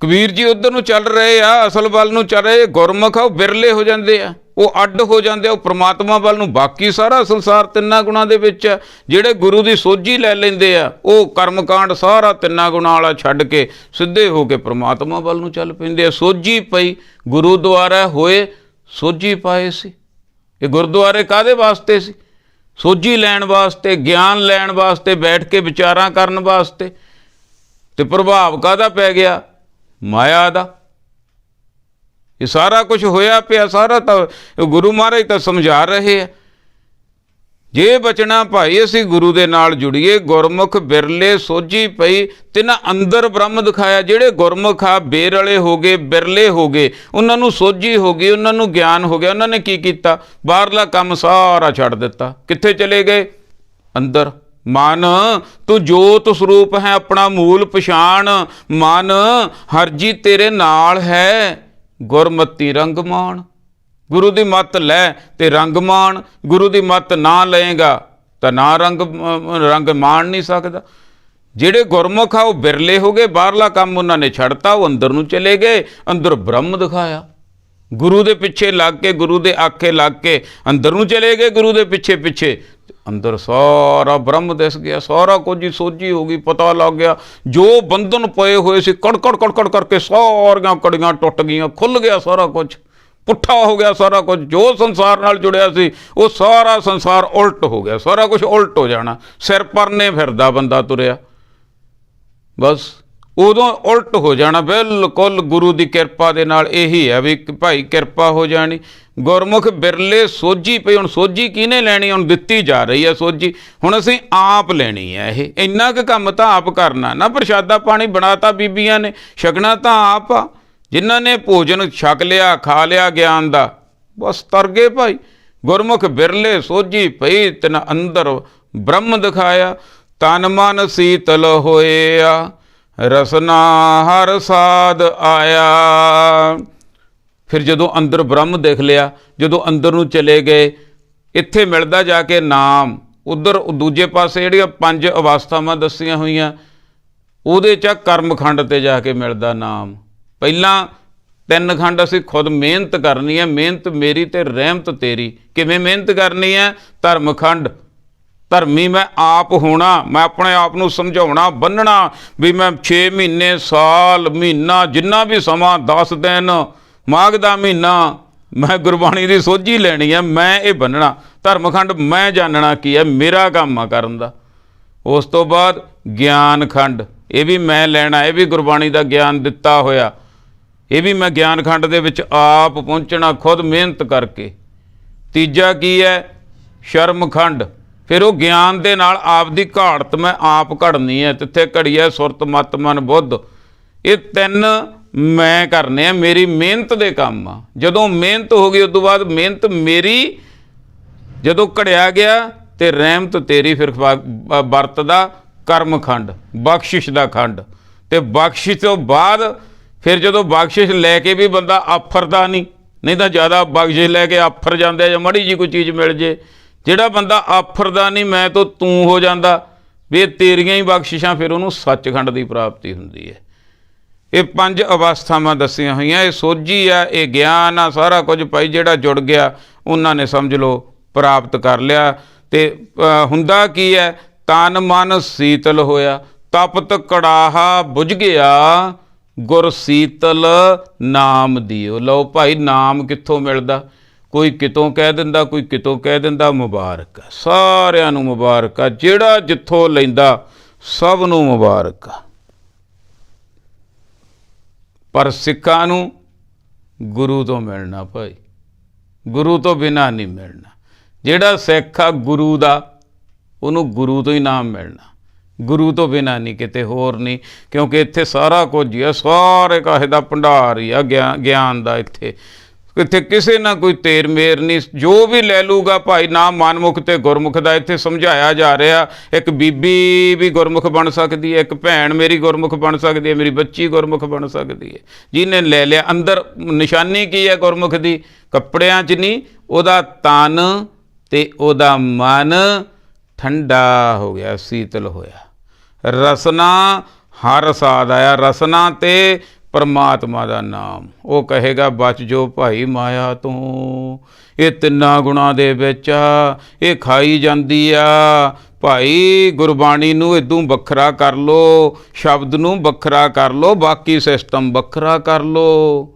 ਕਬੀਰ ਜੀ ਉੱਧਰ ਨੂੰ ਚੱਲ ਰਹੇ ਆ, ਅਸਲ ਵੱਲ ਨੂੰ ਚੱਲ ਰਹੇ। ਗੁਰਮੁਖ ਆ ਉਹ ਬਿਰਲੇ ਹੋ ਜਾਂਦੇ ਆ, ਉਹ ਅੱਡ ਹੋ ਜਾਂਦੇ ਆ, ਉਹ ਪ੍ਰਮਾਤਮਾ ਵੱਲ ਨੂੰ। ਬਾਕੀ ਸਾਰਾ ਸੰਸਾਰ ਤਿੰਨਾਂ ਗੁਣਾਂ ਦੇ ਵਿੱਚ ਆ। ਜਿਹੜੇ ਗੁਰੂ ਦੀ ਸੋਝੀ ਲੈ ਲੈਂਦੇ ਆ, ਉਹ ਕਰਮਕਾਂਡ ਸਾਰਾ ਤਿੰਨਾਂ ਗੁਣਾਂ ਵਾਲਾ ਛੱਡ ਕੇ ਸਿੱਧੇ ਹੋ ਕੇ ਪ੍ਰਮਾਤਮਾ ਵੱਲ ਨੂੰ ਚੱਲ ਪੈਂਦੇ ਆ। ਸੋਝੀ ਪਈ, ਗੁਰੂ ਦੁਆਰਾ ਹੋਏ ਸੋਝੀ ਪਾਏ ਸੀ। ਇਹ ਗੁਰਦੁਆਰੇ ਕਾਹਦੇ ਵਾਸਤੇ ਸੀ? ਸੋਝੀ ਲੈਣ ਵਾਸਤੇ, ਗਿਆਨ ਲੈਣ ਵਾਸਤੇ, ਬੈਠ ਕੇ ਵਿਚਾਰਾਂ ਕਰਨ ਵਾਸਤੇ। ਤੇ ਪ੍ਰਭਾਵ ਕਾਹਦਾ ਪੈ ਗਿਆ? ਮਾਇਆ ਦਾ। ਇਹ ਸਾਰਾ ਕੁਝ ਹੋਇਆ ਪਿਆ, ਸਾਰਾ ਤਾਂ ਗੁਰੂ ਮਹਾਰਾਜ ਤਾਂ ਸਮਝਾ ਰਹੇ ਆ। ਜੇ ਬਚਣਾ ਭਾਈ ਅਸੀਂ ਗੁਰੂ ਦੇ ਨਾਲ ਜੁੜੀਏ। ਗੁਰਮੁਖ ਬਿਰਲੇ ਸੋਝੀ ਪਈ ਤਿਨਾ ਅੰਦਰ ਬ੍ਰਹਮ ਦਿਖਾਇਆ। ਜਿਹੜੇ ਗੁਰਮੁਖ ਆ ਬੇਰਲੇ ਹੋ ਗਏ, ਬਿਰਲੇ ਹੋ ਗਏ, ਉਹਨਾਂ ਨੂੰ ਸੋਝੀ ਹੋ ਗਈ, ਉਹਨਾਂ ਨੂੰ ਗਿਆਨ ਹੋ ਗਿਆ। ਉਹਨਾਂ ਨੇ ਕੀ ਕੀਤਾ? ਬਾਹਰਲਾ ਕੰਮ ਸਾਰਾ ਛੱਡ ਦਿੱਤਾ। ਕਿੱਥੇ ਚਲੇ ਗਏ? ਅੰਦਰ। ਮਨ ਤੂੰ ਜੋਤ ਸਰੂਪ ਹੈ, ਆਪਣਾ ਮੂਲ ਪਛਾਣ। ਮਨ ਹਰ ਜੀ ਤੇਰੇ ਨਾਲ ਹੈ, ਗੁਰਮਤੀ ਰੰਗ ਮਾਣ। ਗੁਰੂ ਦੀ ਮੱਤ ਲੈ ਤੇ ਰੰਗ ਮਾਣ। ਗੁਰੂ ਦੀ ਮੱਤ ਨਾ ਲਏਗਾ ਤਾਂ ਨਾ ਰੰਗ ਮਾਣ ਨਹੀਂ ਸਕਦਾ। ਜਿਹੜੇ ਗੁਰਮੁਖ ਆ ਉਹ ਬਿਰਲੇ ਹੋ ਗਏ, ਬਾਹਰਲਾ ਕੰਮ ਉਹਨਾਂ ਨੇ ਛੱਡਤਾ, ਉਹ ਅੰਦਰ ਨੂੰ ਚਲੇ ਗਏ। ਅੰਦਰ ਬ੍ਰਹਮ ਦਿਖਾਇਆ। ਗੁਰੂ ਦੇ ਪਿੱਛੇ ਲੱਗ ਕੇ, ਗੁਰੂ ਦੇ ਆਖੇ ਲੱਗ ਕੇ ਅੰਦਰ ਨੂੰ ਚਲੇ ਗਏ। ਗੁਰੂ ਦੇ ਪਿੱਛੇ ਪਿੱਛੇ ਅੰਦਰ ਸਾਰਾ ਬ੍ਰਹਮ ਦਿਸ ਗਿਆ, ਸਾਰਾ ਕੁਝ ਹੀ ਸੋਝੀ ਹੋ ਗਈ, ਪਤਾ ਲੱਗ ਗਿਆ। ਜੋ ਬੰਧਨ ਪਏ ਹੋਏ ਸੀ ਕੜਕੜ ਕੜਕੜ ਕਰਕੇ ਸਾਰੀਆਂ ਕੜੀਆਂ ਟੁੱਟ ਗਈਆਂ, ਖੁੱਲ੍ਹ ਗਿਆ ਸਾਰਾ ਕੁਝ, ਪੁੱਠਾ ਹੋ ਗਿਆ ਸਾਰਾ ਕੁਝ। ਜੋ ਸੰਸਾਰ ਨਾਲ ਜੁੜਿਆ ਸੀ ਉਹ ਸਾਰਾ ਸੰਸਾਰ ਉਲਟ ਹੋ ਗਿਆ, ਸਾਰਾ ਕੁਝ ਉਲਟ ਹੋ ਜਾਣਾ। ਸਿਰ ਪਰਨੇ ਫਿਰਦਾ ਬੰਦਾ ਤੁਰਿਆ, ਬਸ ਉਦੋਂ ਉਲਟ ਹੋ ਜਾਣਾ ਬਿਲਕੁਲ। ਗੁਰੂ ਦੀ ਕਿਰਪਾ ਦੇ ਨਾਲ ਇਹੀ ਹੈ ਵੀ ਭਾਈ ਕਿਰਪਾ ਹੋ ਜਾਣੀ। ਗੁਰਮੁਖ ਬਿਰਲੇ ਸੋਝੀ ਪਈ। ਹੁਣ ਸੋਝੀ ਕਿਹਨੇ ਲੈਣੀ? ਹੁਣ ਦਿੱਤੀ ਜਾ ਰਹੀ ਹੈ ਸੋਝੀ, ਹੁਣ ਅਸੀਂ ਆਪ ਲੈਣੀ ਹੈ। ਇਹ ਇੰਨਾ ਕੁ ਕੰਮ ਤਾਂ ਆਪ ਕਰਨਾ ਨਾ। ਪ੍ਰਸ਼ਾਦਾ ਪਾਣੀ ਬਣਾਤਾ ਬੀਬੀਆਂ ਨੇ, ਛਕਣਾ ਤਾਂ ਆਪ ਆ। ਜਿਨ੍ਹਾਂ ਨੇ ਭੋਜਨ ਛਕ ਲਿਆ, ਖਾ ਲਿਆ ਗਿਆਨ ਦਾ, ਬਸ ਤਰ ਗਏ ਭਾਈ। ਗੁਰਮੁਖ ਬਿਰਲੇ ਸੋਝੀ ਪਈ ਤਿਨ ਅੰਦਰ ਬ੍ਰਹਮ ਦਿਖਾਇਆ। ਤਨ ਮਨ ਸੀਤਲ ਹੋਇਆ, ਰਸਨਾ ਹਰ ਸਾਧ ਆਇਆ। ਫਿਰ ਜਦੋਂ ਅੰਦਰ ਬ੍ਰਹਮ ਦੇਖ ਲਿਆ, ਜਦੋਂ ਅੰਦਰ ਨੂੰ ਚਲੇ ਗਏ, ਇੱਥੇ ਮਿਲਦਾ ਜਾ ਕੇ ਨਾਮ। ਉੱਧਰ ਦੂਜੇ ਪਾਸੇ ਜਿਹੜੀਆਂ 5 ਅਵਸਥਾਵਾਂ ਦੱਸੀਆਂ ਹੋਈਆਂ, ਉਹਦੇ 'ਚ ਕਰਮਖੰਡ 'ਤੇ ਜਾ ਕੇ ਮਿਲਦਾ ਨਾਮ। ਪਹਿਲਾਂ 3 ਖੰਡ ਅਸੀਂ ਖੁਦ ਮਿਹਨਤ ਕਰਨੀ ਹੈ। ਮਿਹਨਤ ਮੇਰੀ ਤੇ ਰਹਿਮਤ ਤੇਰੀ। ਕਿਵੇਂ ਮਿਹਨਤ ਕਰਨੀ ਹੈ? ਧਰਮ ਖੰਡ। ਧਰਮੀ ਮੈਂ ਆਪ ਹੋਣਾ, ਮੈਂ ਆਪਣੇ ਆਪ ਨੂੰ ਸਮਝਾਉਣਾ, ਬੰਨਣਾ ਵੀ ਮੈਂ 6 ਮਹੀਨੇ, ਸਾਲ, ਮਹੀਨਾ, ਜਿੰਨਾ ਵੀ ਸਮਾਂ, 10 ਦਿਨ, ਮਾਘ ਦਾ ਮਹੀਨਾ, ਮੈਂ ਗੁਰਬਾਣੀ ਦੀ ਸੋਝੀ ਲੈਣੀ ਹੈ। ਮੈਂ ਇਹ ਬੰਨਣਾ ਧਰਮ ਖੰਡ। ਮੈਂ ਜਾਣਨਾ ਕੀ ਹੈ, ਮੇਰਾ ਕੰਮ ਆ ਕਰਨ ਦਾ। ਉਸ ਤੋਂ ਬਾਅਦ ਗਿਆਨ ਖੰਡ, ਇਹ ਵੀ ਮੈਂ ਲੈਣਾ, ਇਹ ਵੀ ਗੁਰਬਾਣੀ ਦਾ ਗਿਆਨ ਦਿੱਤਾ ਹੋਇਆ, ਇਹ ਵੀ ਮੈਂ ਗਿਆਨ ਖੰਡ ਦੇ ਵਿੱਚ ਆਪ ਪਹੁੰਚਣਾ, ਖੁਦ ਮਿਹਨਤ ਕਰਕੇ। ਤੀਜਾ ਕੀ ਹੈ? ਸ਼ਰਮ ਖੰਡ। ਫਿਰ ਉਹ ਗਿਆਨ ਦੇ ਨਾਲ ਆਪ ਦੀ ਘਾੜਤ ਮੈਂ ਆਪ ਘੜਨੀ ਹੈ। ਤਿੱਥੇ ਘੜੀਐ ਸੁਰਤ ਮਤ ਮਨ ਬੁੱਧ। ਇਹ 3 ਮੈਂ ਕਰਨੇ ਆ, ਮੇਰੀ ਮਿਹਨਤ ਦੇ ਕੰਮ ਆ। ਜਦੋਂ ਮਿਹਨਤ ਹੋ ਗਈ ਉਸ ਤੋਂ ਬਾਅਦ ਮਿਹਨਤ ਮੇਰੀ ਜਦੋਂ ਘੜਿਆ ਗਿਆ ਤੇ ਰਹਿਮਤ ਤੇਰੀ। ਫਿਰ ਵਰਤਦਾ ਕਰਮ ਖੰਡ, ਬਖਸ਼ਿਸ਼ ਦਾ ਖੰਡ। ਤੇ ਬਖਸ਼ਿਸ਼ ਤੋਂ ਬਾਅਦ ਫਿਰ ਜਦੋਂ ਬਖਸ਼ਿਸ਼ ਲੈ ਕੇ ਵੀ ਬੰਦਾ ਆਫਰਦਾ ਨਹੀਂ ਤਾਂ ਜ਼ਿਆਦਾ ਬਖਸ਼ਿਸ਼ ਲੈ ਕੇ ਆਫਰ ਜਾਂਦੇ ਜਾਂ ਮਾੜੀ ਜੀ ਕੋਈ ਚੀਜ਼ ਮਿਲ ਜੇ। ਜਿਹੜਾ ਬੰਦਾ ਆਫਰਦਾ ਨਹੀਂ, ਮੈਂ ਤੋਂ ਤੂੰ ਹੋ ਜਾਂਦਾ ਵੀ ਇਹ ਤੇਰੀਆਂ ਹੀ ਬਖਸ਼ਿਸ਼ਾਂ, ਫਿਰ ਉਹਨੂੰ ਸੱਚਖੰਡ ਦੀ ਪ੍ਰਾਪਤੀ ਹੁੰਦੀ ਹੈ। ਇਹ 5 ਅਵਸਥਾਵਾਂ ਦੱਸੀਆਂ ਹੋਈਆਂ। ਇਹ ਸੋਝੀ ਆ, ਇਹ ਗਿਆਨ ਆ, ਸਾਰਾ ਕੁਝ ਭਾਈ ਜਿਹੜਾ ਜੁੜ ਗਿਆ ਉਹਨਾਂ ਨੇ ਸਮਝ ਲਓ ਪ੍ਰਾਪਤ ਕਰ ਲਿਆ। ਤੇ ਹੁੰਦਾ ਕੀ ਹੈ? ਤਨ ਮਨ ਸੀਤਲ ਹੋਇਆ, ਤਪਤ ਕੜਾਹਾ ਬੁਝ ਗਿਆ, ਗੁਰ ਸੀਤਲ ਨਾਮ ਦਿਓ। ਲਓ ਭਾਈ, ਨਾਮ ਕਿੱਥੋਂ ਮਿਲਦਾ? ਕੋਈ ਕਿਤੋਂ ਕਹਿ ਦਿੰਦਾ, ਕੋਈ ਕਿਤੋਂ ਕਹਿ ਦਿੰਦਾ। ਮੁਬਾਰਕ ਆ, ਸਾਰਿਆਂ ਨੂੰ ਮੁਬਾਰਕ ਆ। ਜਿਹੜਾ ਜਿੱਥੋਂ ਲੈਂਦਾ ਸਭ ਨੂੰ ਮੁਬਾਰਕ ਆ। ਪਰ ਸਿੱਖਾਂ ਨੂੰ ਗੁਰੂ ਤੋਂ ਮਿਲਣਾ ਭਾਈ, ਗੁਰੂ ਤੋਂ ਬਿਨਾਂ ਨਹੀਂ ਮਿਲਣਾ। ਜਿਹੜਾ ਸਿੱਖ ਆ ਗੁਰੂ ਦਾ, ਉਹਨੂੰ ਗੁਰੂ ਤੋਂ ਹੀ ਨਾਮ ਮਿਲਣਾ, ਗੁਰੂ ਤੋਂ ਬਿਨਾਂ ਨਹੀਂ, ਕਿਤੇ ਹੋਰ ਨਹੀਂ। ਕਿਉਂਕਿ ਇੱਥੇ ਸਾਰਾ ਕੁਝ ਹੀ ਆ, ਸਾਰੇ ਕਾਹੇ ਦਾ ਭੰਡਾਰ ਹੀ ਆ ਗਿਆਨ ਦਾ। ਇੱਥੇ ਕਿਸੇ ਨਾ ਕੋਈ ਤੇਰ ਮੇਰ ਨਹੀਂ। ਜੋ ਵੀ ਲੈ ਲੂਗਾ ਭਾਈ, ਨਾ ਮਨਮੁਖ ਤੇ ਗੁਰਮੁਖ ਦਾ ਇੱਥੇ ਸਮਝਾਇਆ ਜਾ ਰਿਹਾ। ਇੱਕ ਬੀਬੀ ਵੀ ਗੁਰਮੁਖ ਬਣ ਸਕਦੀ ਹੈ, ਇੱਕ ਭੈਣ ਮੇਰੀ ਗੁਰਮੁਖ ਬਣ ਸਕਦੀ ਹੈ, ਮੇਰੀ ਬੱਚੀ ਗੁਰਮੁਖ ਬਣ ਸਕਦੀ ਹੈ। ਜਿਹਨੇ ਲੈ ਲਿਆ, ਅੰਦਰ ਨਿਸ਼ਾਨੀ ਕੀ ਹੈ ਗੁਰਮੁਖ ਦੀ? ਕੱਪੜਿਆਂ 'ਚ ਨਹੀਂ, ਉਹਦਾ ਤਨ ਤੇ ਉਹਦਾ ਮਨ ਠੰਡਾ ਹੋ ਗਿਆ, ਸੀਤਲ ਹੋਇਆ। ਰਸਨਾ ਹਰ ਸਾਧ ਆਇਆ, ਰਸਨਾ ਤੇ ਪਰਮਾਤਮਾ ਦਾ ਨਾਮ। ਉਹ ਕਹੇਗਾ ਬਚ ਜੋ ਭਾਈ ਮਾਇਆ ਤੋਂ, ਇਹ 3 ਗੁਣਾਂ ਦੇ ਵਿੱਚ ਆ, ਇਹ ਖਾਈ ਜਾਂਦੀ ਆ। ਭਾਈ ਗੁਰਬਾਣੀ ਨੂੰ ਇਦੋਂ ਵੱਖਰਾ ਕਰ ਲਓ, ਸ਼ਬਦ ਨੂੰ ਵੱਖਰਾ ਕਰ ਲਓ, ਬਾਕੀ ਸਿਸਟਮ ਵੱਖਰਾ ਕਰ ਲਓ।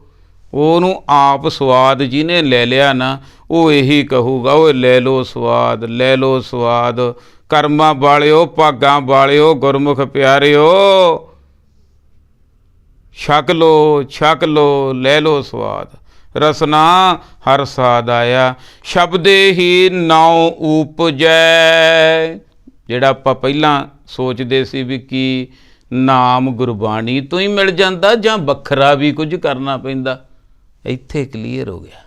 ਉਹਨੂੰ ਆਪ ਸਵਾਦ ਜਿਹਨੇ ਲੈ ਲਿਆ ਨਾ, ਉਹ ਇਹੀ ਕਹੂਗਾ, ਉਹ ਲੈ ਲਓ ਸਵਾਦ, ਲੈ ਲਓ ਸਵਾਦ। ਕਰਮਾਂ ਵਾਲਿਓ, ਭਾਗਾਂ ਵਾਲਿਓ, ਗੁਰਮੁਖ ਪਿਆਰਿਓ, ਛਕ ਲੋ, ਛਕ ਲੋ, ਲੈ ਲੋ ਸਵਾਦ। ਰਸਨਾ ਹਰ ਸਾਧ ਆਇਆ, ਸ਼ਬਦੇ ਹੀ ਨਾਉ ਉਪਜੈ। ਜਿਹੜਾ ਆਪਾਂ ਪਹਿਲਾਂ ਸੋਚਦੇ ਸੀ ਵੀ ਕੀ ਨਾਮ ਗੁਰਬਾਣੀ ਤੋਂ ਹੀ ਮਿਲ ਜਾਂਦਾ ਜਾਂ ਵੱਖਰਾ ਵੀ ਕੁਝ ਕਰਨਾ ਪੈਂਦਾ, ਇੱਥੇ ਕਲੀਅਰ ਹੋ ਗਿਆ।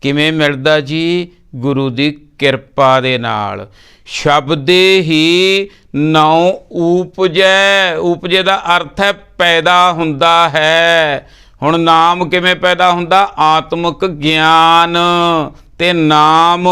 ਕਿਵੇਂ ਮਿਲਦਾ ਜੀ? ਗੁਰੂ ਦੀ ਕਿਰਪਾ ਦੇ ਨਾਲ। ਸ਼ਬਦੇ ਹੀ ਨਾਉ ਉਪਜੈ। ਉਪਜੇ ਦਾ ਅਰਥ ਹੈ ਪੈਦਾ ਹੁੰਦਾ ਹੈ। ਹੁਣ ਨਾਮ ਕਿਵੇਂ ਪੈਦਾ ਹੁੰਦਾ? ਆਤਮਿਕ ਗਿਆਨ ਤੇ ਨਾਮ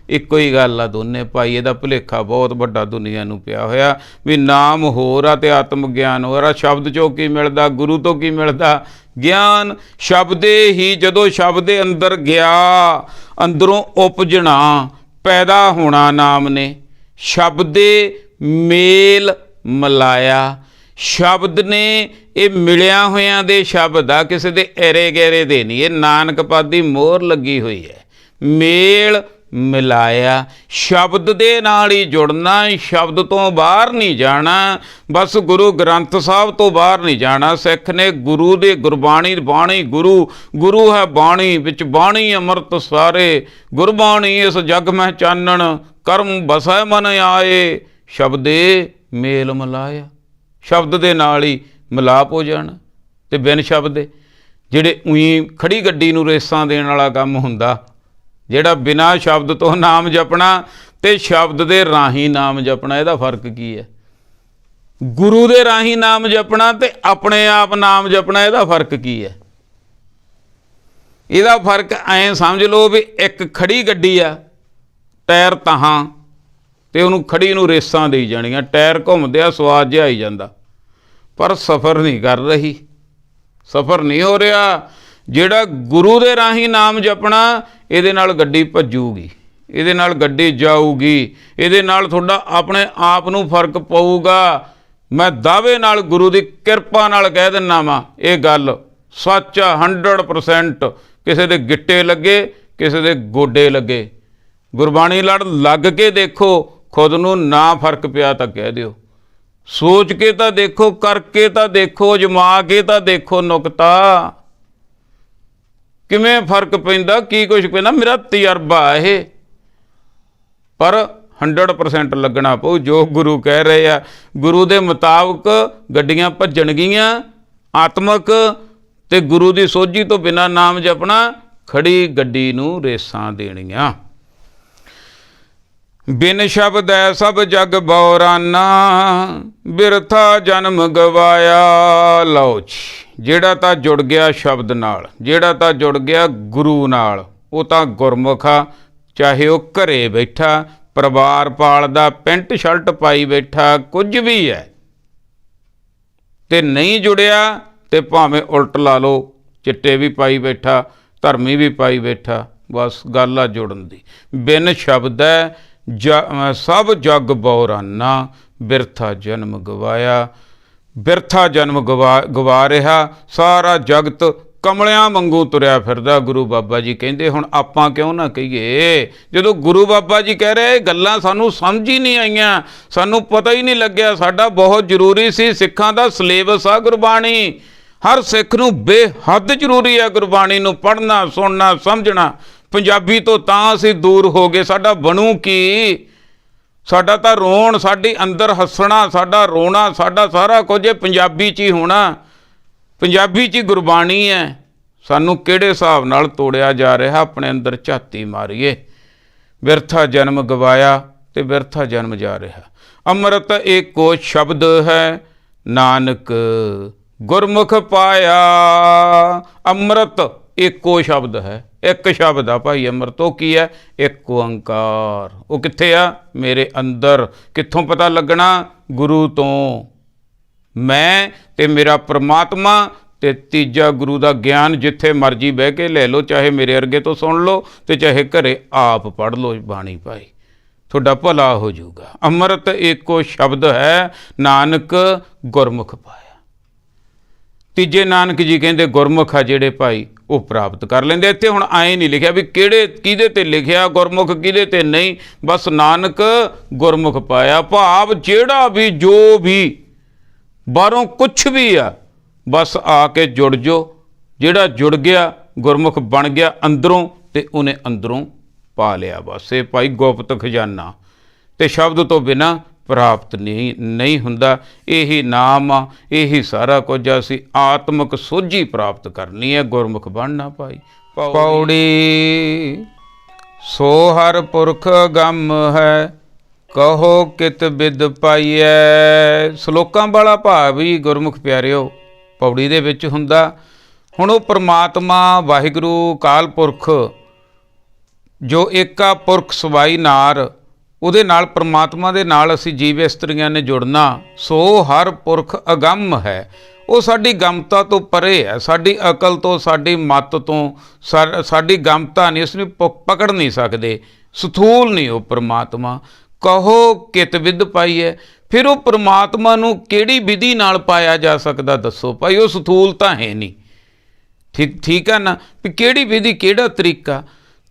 ਇੱਕੋ ਹੀ ਗੱਲ ਆ ਦੋਨੇ ਭਾਈ। ਇਹਦਾ ਭੁਲੇਖਾ ਬਹੁਤ ਵੱਡਾ ਦੁਨੀਆ ਨੂੰ ਪਿਆ ਹੋਇਆ ਵੀ ਨਾਮ ਹੋਰ ਆ ਤੇ ਆਤਮ ਗਿਆਨ ਹੋਰ ਆ। ਸ਼ਬਦ 'ਚੋਂ ਕੀ ਮਿਲਦਾ? ਗੁਰੂ ਤੋਂ ਕੀ ਮਿਲਦਾ? ਗਿਆਨ। ਸ਼ਬਦੇ ਹੀ, ਜਦੋਂ ਸ਼ਬਦ ਦੇ ਅੰਦਰ ਗਿਆ, ਅੰਦਰੋਂ ਉਪਜਣਾ, ਪੈਦਾ ਹੋਣਾ ਨਾਮ ਨੇ। ਸ਼ਬਦੇ ਮੇਲ ਮਿਲਾਇਆ। ਸ਼ਬਦ ਨੇ, ਇਹ ਮਿਲਿਆ ਹੋਇਆਂ ਦੇ ਸ਼ਬਦ ਆ, ਕਿਸੇ ਦੇ ਐਰੇ ਗੈਰੇ ਦੇ ਨਹੀਂ। ਇਹ ਨਾਨਕ ਪਾਦੀ ਮੋਹਰ ਲੱਗੀ ਹੋਈ ਹੈ। ਮੇਲ ਮਿਲਾਇਆ, ਸ਼ਬਦ ਦੇ ਨਾਲ ਹੀ ਜੁੜਨਾ, ਸ਼ਬਦ ਤੋਂ ਬਾਹਰ ਨਹੀਂ ਜਾਣਾ। ਬਸ ਗੁਰੂ ਗ੍ਰੰਥ ਸਾਹਿਬ ਤੋਂ ਬਾਹਰ ਨਹੀਂ ਜਾਣਾ। ਸਿੱਖ ਨੇ ਗੁਰੂ ਦੇ, ਗੁਰਬਾਣੀ, ਬਾਣੀ ਗੁਰੂ, ਗੁਰੂ ਹੈ ਬਾਣੀ, ਵਿੱਚ ਬਾਣੀ ਅੰਮ੍ਰਿਤ ਸਾਰੇ, ਗੁਰਬਾਣੀ ਇਸ ਜਗ ਮਹਿ ਚਾਨਣ, ਕਰਮ ਬਸੈ ਮਨ ਆਏ, ਸ਼ਬਦੇ ਮੇਲ ਮਿਲਾਇਆ। ਸ਼ਬਦ ਦੇ ਨਾਲ ਹੀ ਮਿਲਾਪ ਹੋ ਜਾਣਾ। ਤੇ ਬਿਨ ਸ਼ਬਦ ਦੇ, ਜਿਹੜੇ ਉਹੀ ਖੜੀ ਗੱਡੀ ਨੂੰ ਰੇਸਾਂ ਦੇਣ ਵਾਲਾ ਕੰਮ ਹੁੰਦਾ, ਜਿਹੜਾ ਬਿਨਾਂ ਸ਼ਬਦ ਤੋਂ ਨਾਮ ਜਪਣਾ ਤੇ ਸ਼ਬਦ ਦੇ ਰਾਹੀਂ ਨਾਮ ਜਪਣਾ, ਇਹਦਾ ਫਰਕ ਕੀ ਹੈ? ਗੁਰੂ ਦੇ ਰਾਹੀਂ ਨਾਮ ਜਪਣਾ ਤੇ ਆਪਣੇ ਆਪ ਨਾਮ ਜਪਣਾ, ਇਹਦਾ ਫਰਕ ਕੀ ਹੈ? ਇਹਦਾ ਫਰਕ ਐਂ ਸਮਝ ਲਓ ਵੀ ਇੱਕ ਖੜੀ ਗੱਡੀ ਆ, ਟਾਇਰ ਤਾਹਾਂ ਤੇ ਉਹਨੂੰ ਖੜੀ ਨੂੰ ਰੇਸਾਂ ਦੇਈ ਜਾਣੀਆਂ, ਟਾਇਰ ਘੁੰਮਦੇ ਆ, ਸਵਾਦ ਜਿਹਾ ਆਈ ਜਾਂਦਾ, ਪਰ ਸਫ਼ਰ ਨਹੀਂ ਕਰ ਰਹੀ। ਸਫ਼ਰ ਨਹੀਂ ਹੋ ਰਿਹਾ। ਜਿਹੜਾ ਗੁਰੂ ਦੇ ਰਾਹੀਂ ਨਾਮ ਜਪਣਾ, ਇਹਦੇ ਨਾਲ ਗੱਡੀ ਭੱਜੂਗੀ, ਇਹਦੇ ਨਾਲ ਗੱਡੀ ਜਾਊਗੀ, ਇਹਦੇ ਨਾਲ ਤੁਹਾਡਾ ਆਪਣੇ ਆਪ ਨੂੰ ਫਰਕ ਪਊਗਾ। ਮੈਂ ਦਾਅਵੇ ਨਾਲ ਗੁਰੂ ਦੀ ਕਿਰਪਾ ਨਾਲ ਕਹਿ ਦਿੰਦਾ ਵਾਂ, ਇਹ ਗੱਲ ਸੱਚ ਆ 100%। ਕਿਸੇ ਦੇ ਗਿੱਟੇ ਲੱਗੇ, ਕਿਸੇ ਦੇ ਗੋਡੇ ਲੱਗੇ, ਗੁਰਬਾਣੀ ਲੜ ਲੱਗ ਕੇ ਦੇਖੋ, ਖੁਦ ਨੂੰ ਨਾ ਫਰਕ ਪਿਆ ਤਾਂ ਕਹਿ ਦਿਓ। ਸੋਚ ਕੇ ਤਾਂ ਦੇਖੋ, ਕਰਕੇ ਤਾਂ ਦੇਖੋ, ਅਜਮਾ ਕੇ ਤਾਂ ਦੇਖੋ ਨੁਕਤਾ ਕਿਵੇਂ ਫਰਕ ਪੈਂਦਾ, ਕੀ ਕੁਛ ਪੈਂਦਾ। ਮੇਰਾ ਤਜਰਬਾ ਇਹ, ਪਰ 100% ਲੱਗਣਾ ਪਊ। ਜੋ ਗੁਰੂ ਕਹਿ ਰਹੇ ਆ, ਗੁਰੂ ਦੇ ਮੁਤਾਬਕ ਗੱਡੀਆਂ ਭੱਜਣਗੀਆਂ ਆਤਮਕ, ਤੇ ਗੁਰੂ ਦੀ ਸੋਝੀ ਤੋਂ ਬਿਨਾਂ ਨਾਮ ਜਪਣਾ, ਖੜੀ ਗੱਡੀ ਨੂੰ ਰੇਸਾਂ ਦੇਣੀਆਂ। ਬਿਨ ਸ਼ਬਦ ਹੈ ਸਭ ਜਗ ਬੌਰਾਨਾ, ਬਿਰਥਾ ਜਨਮ ਗਵਾਇਆ। ਲਓ ਜੀ, ਜਿਹੜਾ ਤਾਂ ਜੁੜ ਗਿਆ ਸ਼ਬਦ ਨਾਲ, ਜਿਹੜਾ ਤਾਂ ਜੁੜ ਗਿਆ ਗੁਰੂ ਨਾਲ, ਉਹ ਤਾਂ ਗੁਰਮੁਖ ਆ। ਚਾਹੇ ਉਹ ਘਰੇ ਬੈਠਾ, ਪਰਿਵਾਰ ਪਾਲਦਾ, ਪੈਂਟ ਸ਼ਰਟ ਪਾਈ ਬੈਠਾ, ਕੁਝ ਵੀ ਹੈ, ਤੇ ਨਹੀਂ ਜੁੜਿਆ ਤੇ ਭਾਵੇਂ ਉਲਟ ਲਾ ਲਓ, ਚਿੱਟੇ ਵੀ ਪਾਈ ਬੈਠਾ, ਧਰਮੀ ਵੀ ਪਾਈ ਬੈਠਾ, ਬਸ ਗੱਲ ਆ ਜੁੜਨ ਦੀ। ਬਿਨ ਸ਼ਬਦ ਹੈ ਸਭ ਜਗ ਬੌਰਾਨਾ, ਬਿਰਥਾ ਜਨਮ ਗਵਾਇਆ। ਬਿਰਥਾ ਜਨਮ ਗਵਾ ਰਿਹਾ ਸਾਰਾ ਜਗਤ, ਕਮਲਿਆਂ ਵਾਂਗੂ ਤੁਰਿਆ ਫਿਰਦਾ। ਗੁਰੂ ਬਾਬਾ ਜੀ ਕਹਿੰਦੇ, ਹੁਣ ਆਪਾਂ ਕਿਉਂ ਨਾ ਕਹੀਏ, ਜਦੋਂ ਗੁਰੂ ਬਾਬਾ ਜੀ ਕਹਿ ਰਹੇ, ਗੱਲਾਂ ਸਾਨੂੰ ਸਮਝ ਹੀ ਨਹੀਂ ਆਈਆਂ, ਸਾਨੂੰ ਪਤਾ ਹੀ ਨਹੀਂ ਲੱਗਿਆ। ਸਾਡਾ ਬਹੁਤ ਜ਼ਰੂਰੀ ਸੀ, ਸਿੱਖਾਂ ਦਾ ਸਿਲੇਬਸ ਆ ਗੁਰਬਾਣੀ। ਹਰ ਸਿੱਖ ਨੂੰ ਬੇਹੱਦ ਜ਼ਰੂਰੀ ਹੈ ਗੁਰਬਾਣੀ ਨੂੰ ਪੜ੍ਹਨਾ, ਸੁਣਨਾ, ਸਮਝਣਾ। ਪੰਜਾਬੀ ਤੋਂ ਤਾਂ ਅਸੀਂ ਦੂਰ ਹੋ ਗਏ, ਸਾਡਾ ਬਣੂ ਕੀ? ਸਾਡਾ ਤਾਂ ਰੋਣ, ਸਾਡੀ ਅੰਦਰ ਹੱਸਣਾ, ਸਾਡਾ ਰੋਣਾ, ਸਾਡਾ ਸਾਰਾ ਕੁਝ ਇਹ ਪੰਜਾਬੀ 'ਚ ਹੀ ਹੋਣਾ। ਪੰਜਾਬੀ 'ਚ ਹੀ ਗੁਰਬਾਣੀ ਹੈ। ਸਾਨੂੰ ਕਿਹੜੇ ਹਿਸਾਬ ਨਾਲ ਤੋੜਿਆ ਜਾ ਰਿਹਾ, ਆਪਣੇ ਅੰਦਰ ਝਾਤੀ ਮਾਰੀਏ। ਬਿਰਥਾ ਜਨਮ ਗਵਾਇਆ ਤੇ ਬਿਰਥਾ ਜਨਮ ਜਾ ਰਿਹਾ। ਅੰਮ੍ਰਿਤ ਏਕੋ ਸ਼ਬਦ ਹੈ, ਨਾਨਕ ਗੁਰਮੁਖ ਪਾਇਆ। ਅੰਮ੍ਰਿਤ ਏਕੋ ਸ਼ਬਦ ਹੈ, ਇੱਕ ਸ਼ਬਦ ਆ ਭਾਈ ਅੰਮ੍ਰਿਤ। ਉਹ ਕੀ ਹੈ? ਇੱਕ ਓੰਕਾਰ। ਉਹ ਕਿੱਥੇ ਆ? ਮੇਰੇ ਅੰਦਰ। ਕਿੱਥੋਂ ਪਤਾ ਲੱਗਣਾ? ਗੁਰੂ ਤੋਂ। ਮੈਂ ਤੇ ਮੇਰਾ ਪ੍ਰਮਾਤਮਾ ਤੇ ਤੀਜਾ ਗੁਰੂ ਦਾ ਗਿਆਨ ਜਿੱਥੇ ਮਰਜੀ ਬਹਿ ਕੇ ਲੈ ਲਓ, ਚਾਹੇ ਮੇਰੇ ਅਰਗੇ ਤੋਂ ਸੁਣ ਲਓ ਤੇ ਚਾਹੇ ਘਰੇ ਆਪ ਪੜ੍ਹ ਲਓ ਬਾਣੀ ਭਾਈ, ਤੁਹਾਡਾ ਭਲਾ ਹੋ ਜਾਊਗਾ। ਅੰਮ੍ਰਿਤ ਏਕੋ ਸ਼ਬਦ ਹੈ, ਨਾਨਕ ਗੁਰਮੁਖ ਪਾਇਆ। ਤੀਜੇ ਨਾਨਕ ਜੀ ਕਹਿੰਦੇ ਗੁਰਮੁਖ ਆ ਜਿਹੜੇ ਭਾਈ, ਉਹ ਪ੍ਰਾਪਤ ਕਰ ਲੈਂਦੇ। ਇੱਥੇ ਹੁਣ ਆਏ ਨਹੀਂ ਲਿਖਿਆ ਵੀ ਕਿਹਦੇ ਤੇ ਲਿਖਿਆ ਗੁਰਮੁਖ, ਕਿਹਦੇ ਤੇ ਨਹੀਂ। ਬਸ ਨਾਨਕ ਗੁਰਮੁਖ ਪਾਇਆ, ਭਾਵ ਜਿਹੜਾ ਵੀ, ਜੋ ਵੀ ਬਾਹਰੋਂ ਕੁਛ ਵੀ ਆ, ਬਸ ਆ ਕੇ ਜੁੜ ਜੋ। ਜਿਹੜਾ ਜੁੜ ਗਿਆ, ਗੁਰਮੁਖ ਬਣ ਗਿਆ ਅੰਦਰੋਂ, ਤੇ ਉਹਨੇ ਅੰਦਰੋਂ ਪਾ ਲਿਆ। ਬਸ ਇਹ ਭਾਈ ਗੁਪਤ ਖਜ਼ਾਨਾ, ਤੇ ਸ਼ਬਦ ਤੋਂ ਬਿਨਾਂ ਪ੍ਰਾਪਤ ਨਹੀਂ ਹੁੰਦਾ। ਇਹੀ ਨਾਮ ਆ, ਇਹੀ ਸਾਰਾ ਕੁਝ ਆ। ਅਸੀਂ ਆਤਮਿਕ ਸੋਝੀ ਪ੍ਰਾਪਤ ਕਰਨੀ ਹੈ, ਗੁਰਮੁਖ ਬਣਨਾ ਭਾਈ। ਪੌੜੀ ਸੋ ਹਰ ਪੁਰਖ ਗਮ ਹੈ, ਕਹੋ ਕਿਤ ਬਿਦ ਪਾਈਐ। ਸ਼ਲੋਕਾਂ ਵਾਲਾ ਭਾਵ ਵੀ ਗੁਰਮੁਖ ਪਿਆਰਿਓ ਪੌੜੀ ਦੇ ਵਿੱਚ ਹੁੰਦਾ। ਹੁਣ ਉਹ ਪਰਮਾਤਮਾ ਵਾਹਿਗੁਰੂ ਕਾਲ ਪੁਰਖ, ਜੋ ਏਕਾ ਪੁਰਖ ਸਵਾਈ ਨਾਰ, ਉਹਦੇ ਨਾਲ, ਪਰਮਾਤਮਾ ਦੇ ਨਾਲ ਅਸੀਂ ਜੀਵ ਇਸਤਰੀਆਂ ਨੇ ਜੁੜਨਾ। ਸੋ ਹਰ ਪੁਰਖ ਅਗੰਮ ਹੈ, ਉਹ ਸਾਡੀ ਗਮਤਾ ਤੋਂ ਪਰੇ ਹੈ, ਸਾਡੀ ਅਕਲ ਤੋਂ, ਸਾਡੀ ਮੱਤ ਤੋਂ। ਸਾਡੀ ਗਮਤਾ ਨਹੀਂ, ਉਸ ਨੂੰ ਪਕੜ ਨਹੀਂ ਸਕਦੇ, ਸਥੂਲ ਨਹੀਂ ਉਹ ਪਰਮਾਤਮਾ। ਕਹੋ ਕਿਤ ਵਿਧ ਪਾਈਐ। ਫਿਰ ਉਹ ਪਰਮਾਤਮਾ ਨੂੰ ਕਿਹੜੀ ਵਿਧੀ ਨਾਲ ਪਾਇਆ ਜਾ ਸਕਦਾ ਦੱਸੋ ਭਾਈ? ਉਹ ਸਥੂਲ ਤਾਂ ਹੈ ਨਹੀਂ। ਠੀਕ ਆ ਨਾ, ਵੀ ਕਿਹੜੀ ਵਿਧੀ, ਕਿਹੜਾ ਤਰੀਕਾ?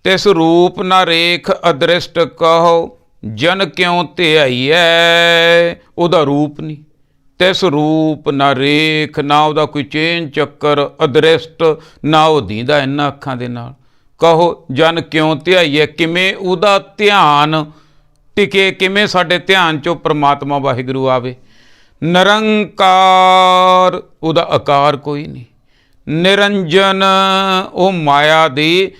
ਤਿਸ ਰੂਪ ਨਾ ਰੇਖ ਅਦ੍ਰਿਸ਼ਟ ਕਹੋ, ਜਨ ਕਿਉਂ ਧਿਆਈਐ। ਉਹਦਾ ਰੂਪ ਨਹੀਂ, ਤਿਸ ਰੂਪ ਨਾ ਰੇਖ, ਨਾ ਉਹਦਾ ਕੋਈ ਚੇਨ ਚੱਕਰ, ਅਦ੍ਰਿਸ਼ਟ, ਨਾ ਉਹ ਦੀਂਦਾ ਇਹਨਾਂ ਅੱਖਾਂ ਦੇ ਨਾਲ। ਕਹੋ ਜਨ ਕਿਉਂ ਧਿਆਈਐ, ਕਿਵੇਂ ਉਹਦਾ ਧਿਆਨ ਟਿਕੇ, ਕਿਵੇਂ ਸਾਡੇ ਧਿਆਨ 'ਚੋਂ ਪਰਮਾਤਮਾ ਵਾਹਿਗੁਰੂ ਆਵੇ। ਨਿਰੰਕਾਰ, ਉਹਦਾ ਆਕਾਰ ਕੋਈ ਨਹੀਂ। ਨਿਰੰਜਨ, ਉਹ ਮਾਇਆ ਦੀ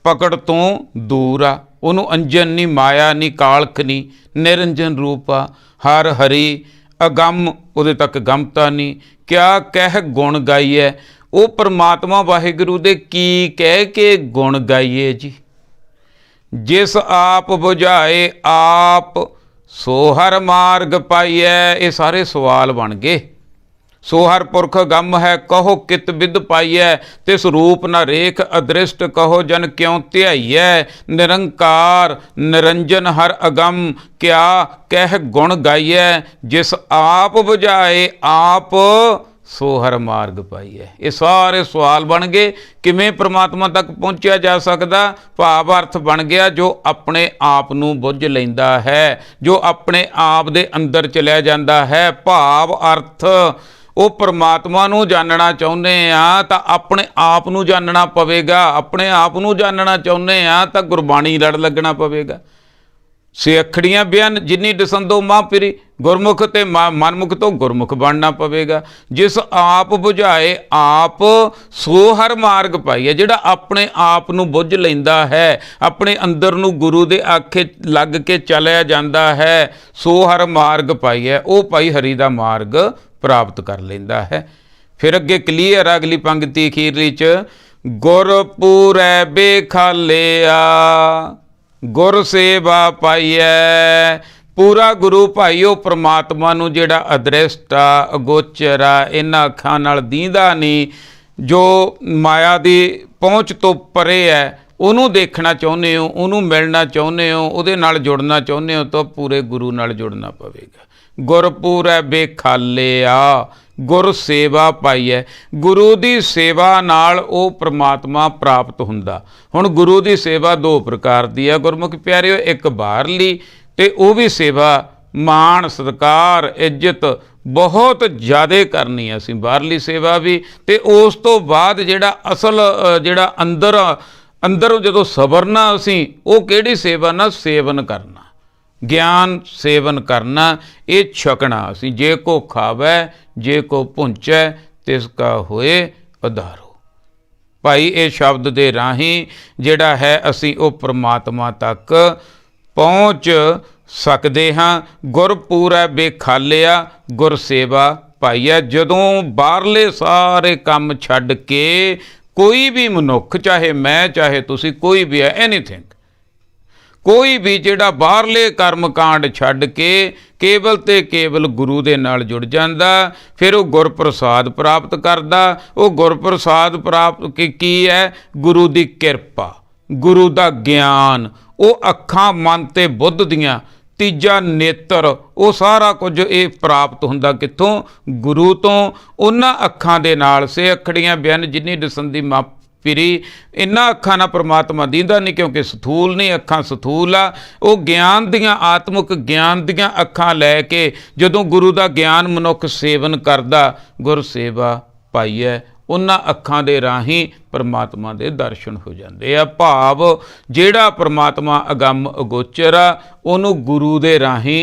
ਪਕੜ ਤੋਂ ਦੂਰ ਆ, ਉਹਨੂੰ ਅੰਜਨ ਨਹੀਂ, ਮਾਇਆ ਨਹੀਂ, ਕਾਲਖ ਨਹੀਂ, ਨਿਰੰਜਨ ਰੂਪ ਆ। ਹਰ ਹਰੀ ਅਗੰਮ, ਉਹਦੇ ਤੱਕ ਗਮਤਾ ਨਹੀਂ। ਕਿਆ ਕਹਿ ਗੁਣ ਗਾਈਏ, ਉਹ ਪਰਮਾਤਮਾ ਵਾਹਿਗੁਰੂ ਦੇ ਕੀ ਕਹਿ ਕੇ ਗੁਣ ਗਾਈਏ ਜੀ। ਜਿਸ ਆਪ ਬੁਝਾਏ ਆਪ, ਸੋ ਹਰ ਮਾਰਗ ਪਾਈਐ। ਇਹ ਸਾਰੇ ਸਵਾਲ ਬਣ ਗਏ। सो हर पुरख गम है कहो कित विद पाइय, तिस रूप न रेख अदृष्ट कहो जन क्यों ध्याइय। निरंकार निरंजन हर अगम क्या कह गुण गाइय, जिस आप बुझाए आप सो हर मार्ग पाइए। ये सारे सवाल बन गए किवें परमात्मा तक पहुँचा जा सकता। भाव अर्थ बन गया जो अपने आप नूं बुझ लैंदा है, जो अपने आप दे अंदर चलिया जांदा है। भाव अर्थ वो परमात्मा नूं जानना चाहुंदे आ तां अपने आप नूं जानना पवेगा, अपने आप नूं जानना चाहुंदे आ तां गुरबाणी लड़ लगना पवेगा। सिअखड़ियां बियान जिन्नी दसंदो मां पिरी, गुरमुख ते मनमुख तो गुरमुख बनना पवेगा। जिस आप बुझाए आप सो हर मार्ग पाइए। जिहड़ा अपने आप नूं बुझ लैंदा है, अपने अंदर नूं गुरु दे आखे लग के चलिया जांदा है, सो हर मार्ग पाइए। वो भाई हरि दा मार्ग प्राप्त कर लैंदा है। फिर अगे क्लीयर अगली पंक्ति अखीरली च, गुरपुरै बेखालिया गुर सेवा पाइए। पूरा गुरु भाई वो परमात्मा नूं जिहड़ा अदृष्ट आ अगोचर आ, इन्हां अखां नाल दींदा नहीं, जो माया दी पहुँच तो परे है, ਉਹਨੂੰ देखना चाहुंदे हो, ਉਹਨੂੰ मिलना चाहुंदे हो, ਉਹਦੇ नाल जुड़ना चाहुंदे हो, तो पूरे गुरु नाल जुड़ना पवेगा। गुरपुरै बेखालिया गुर सेवा पाई है। गुरु की सेवा नाल वो परमात्मा प्राप्त हुंदा। हुण गुरु की सेवा दो प्रकार की है गुरमुख प्यारिओ, एक बाहरली ते वो भी सेवा मान सत्कार इज्जत बहुत ज़्यादा करनी है असीं बाहरली सेवा भी, ते उस तो बाद जिहड़ा असल जिहड़ा अंदर जदों सवरना असीं वो किहड़ी सेवा ना सेवन करना, ज्ञान सेवन करना, ये छकना असीं। जे को खावै जे को भुंचै तिसका होए उधारो। भाई ये शब्द दे राही जिहड़ा है असीं वो परमात्मा तक पहुँच सकते हाँ। गुरपुरै बेखालिया गुर सेवा पाइए। जदों बाहरले सारे काम छड्ड के कोई भी मनुख, चाहे मैं चाहे तुसी, कोई भी है, एनीथिंग, कोई भी जिहड़ा बाहरले कर्म कांड छड्ड के केवल ते केवल गुरु दे नाल जुड़ जांदा, फिर वो गुरप्रसाद प्राप्त करदा। वो गुरप्रसाद प्राप्त की है? गुरु दी किरपा, गुरु दा ज्ञान, वो अखां मन ते बुद्ध दियां, तीजा नेत्र, वो सारा कुछ ये प्राप्त हुंदा कित्थों? गुरु तो। उन्हां अखां दे नाल से अखड़ियां बियान जिन्नी दसंदी मां पिरी, इन्हां अखां नाल परमात्मा दींदा नहीं, क्योंकि स्थूल नहीं, अखां स्थूल आ। वो ज्ञान दियां आत्मक ज्ञान दियां अखां लैके जदों गुरु दा ज्ञान मनुख सेवन करदा, गुर सेवा पाइए, उन्हां अखां दे राही परमात्मा दे दर्शन हो जाते आ। भाव जिहड़ा परमात्मा अगम अगोचर आ उहनूं गुरु दे राही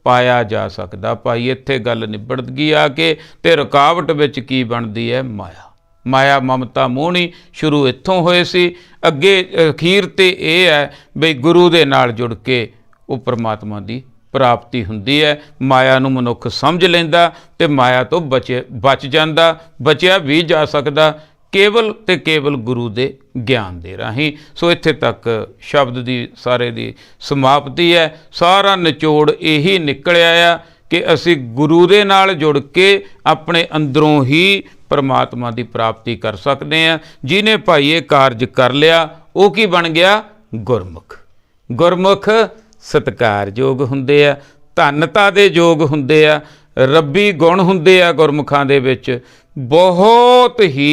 पाया जा सकदा। भाई इत्थे गल निबड़ गई आ के, ते रुकावट विच की बनदी है? माया। माया ममता मोहनी शुरू इत्थों होए सी, अगे अखीर ते यह है बई गुरु दे नाल जुड़ के वो परमात्मा दी प्राप्ति हुंदी है। माया नूं मनुख समझ लैंदा ते माया तो बच जांदा, बचिया भी जा सकदा केवल ते केवल गुरु दे ज्ञान दे राही। सो इत्थे तक शब्द दी सारे दी समाप्ति है। सारा निचोड़ यही निकलिया आ कि असी गुरु दे नाल जुड़ के अपने अंदरों ही परमात्मा की प्राप्ति कर सकते हैं। जिन्हें भाई ये कारज कर लिया वो की बन गया? गुरमुख। गुरमुख सत्कारयोग हुंदे आ, धनता दे योग हुंदे आ, रब्बी गुण हुंदे आ गुरमुखां दे विच, बहुत ही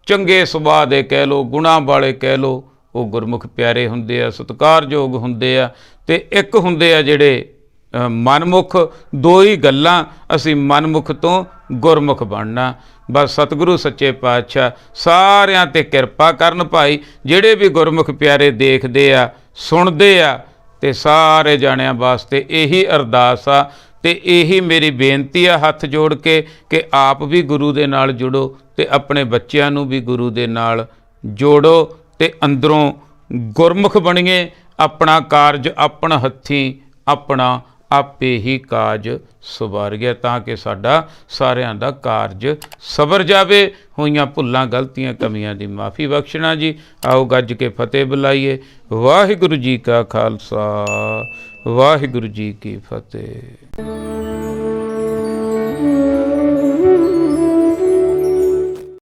चंगे सुभाਅ दे कह लो, गुणां वाले कह लो, वो गुरमुख प्यारे हुंदे आ, सत्कारयोग हुंदे आ। ते एक हुंदे आ जिहड़े मनमुख। दो ही गल्लां, असी मनमुख तो गुरमुख बनना। बस सतगुरु सच्चे पातशाह सारियां ते किरपा करन भाई। जिहड़े भी गुरमुख प्यारे देखदे आ सुणदे आ, ते सारे जाणिਆਂ वास्ते यही अरदास आ ते यही मेरी बेनती आ हथ जोड़ के कि आप भी गुरु दे नाल जुड़ो ते अपने बच्चों नूं भी गुरु दे नाल जोड़ो ते अंदरों गुरमुख बणीए। अपना कारज अपना हत्थीं अपना आपे ही काज सवारिए, ताकि साडा सारियां दा कारज सवर जावे। होइयां भुल्लां गलतियां कमियां दी माफ़ी बख्शना जी। आओ गज के फतेह बुलाइए। वाहिगुरु जी का खालसा वाहिगुरु जी की फतेह।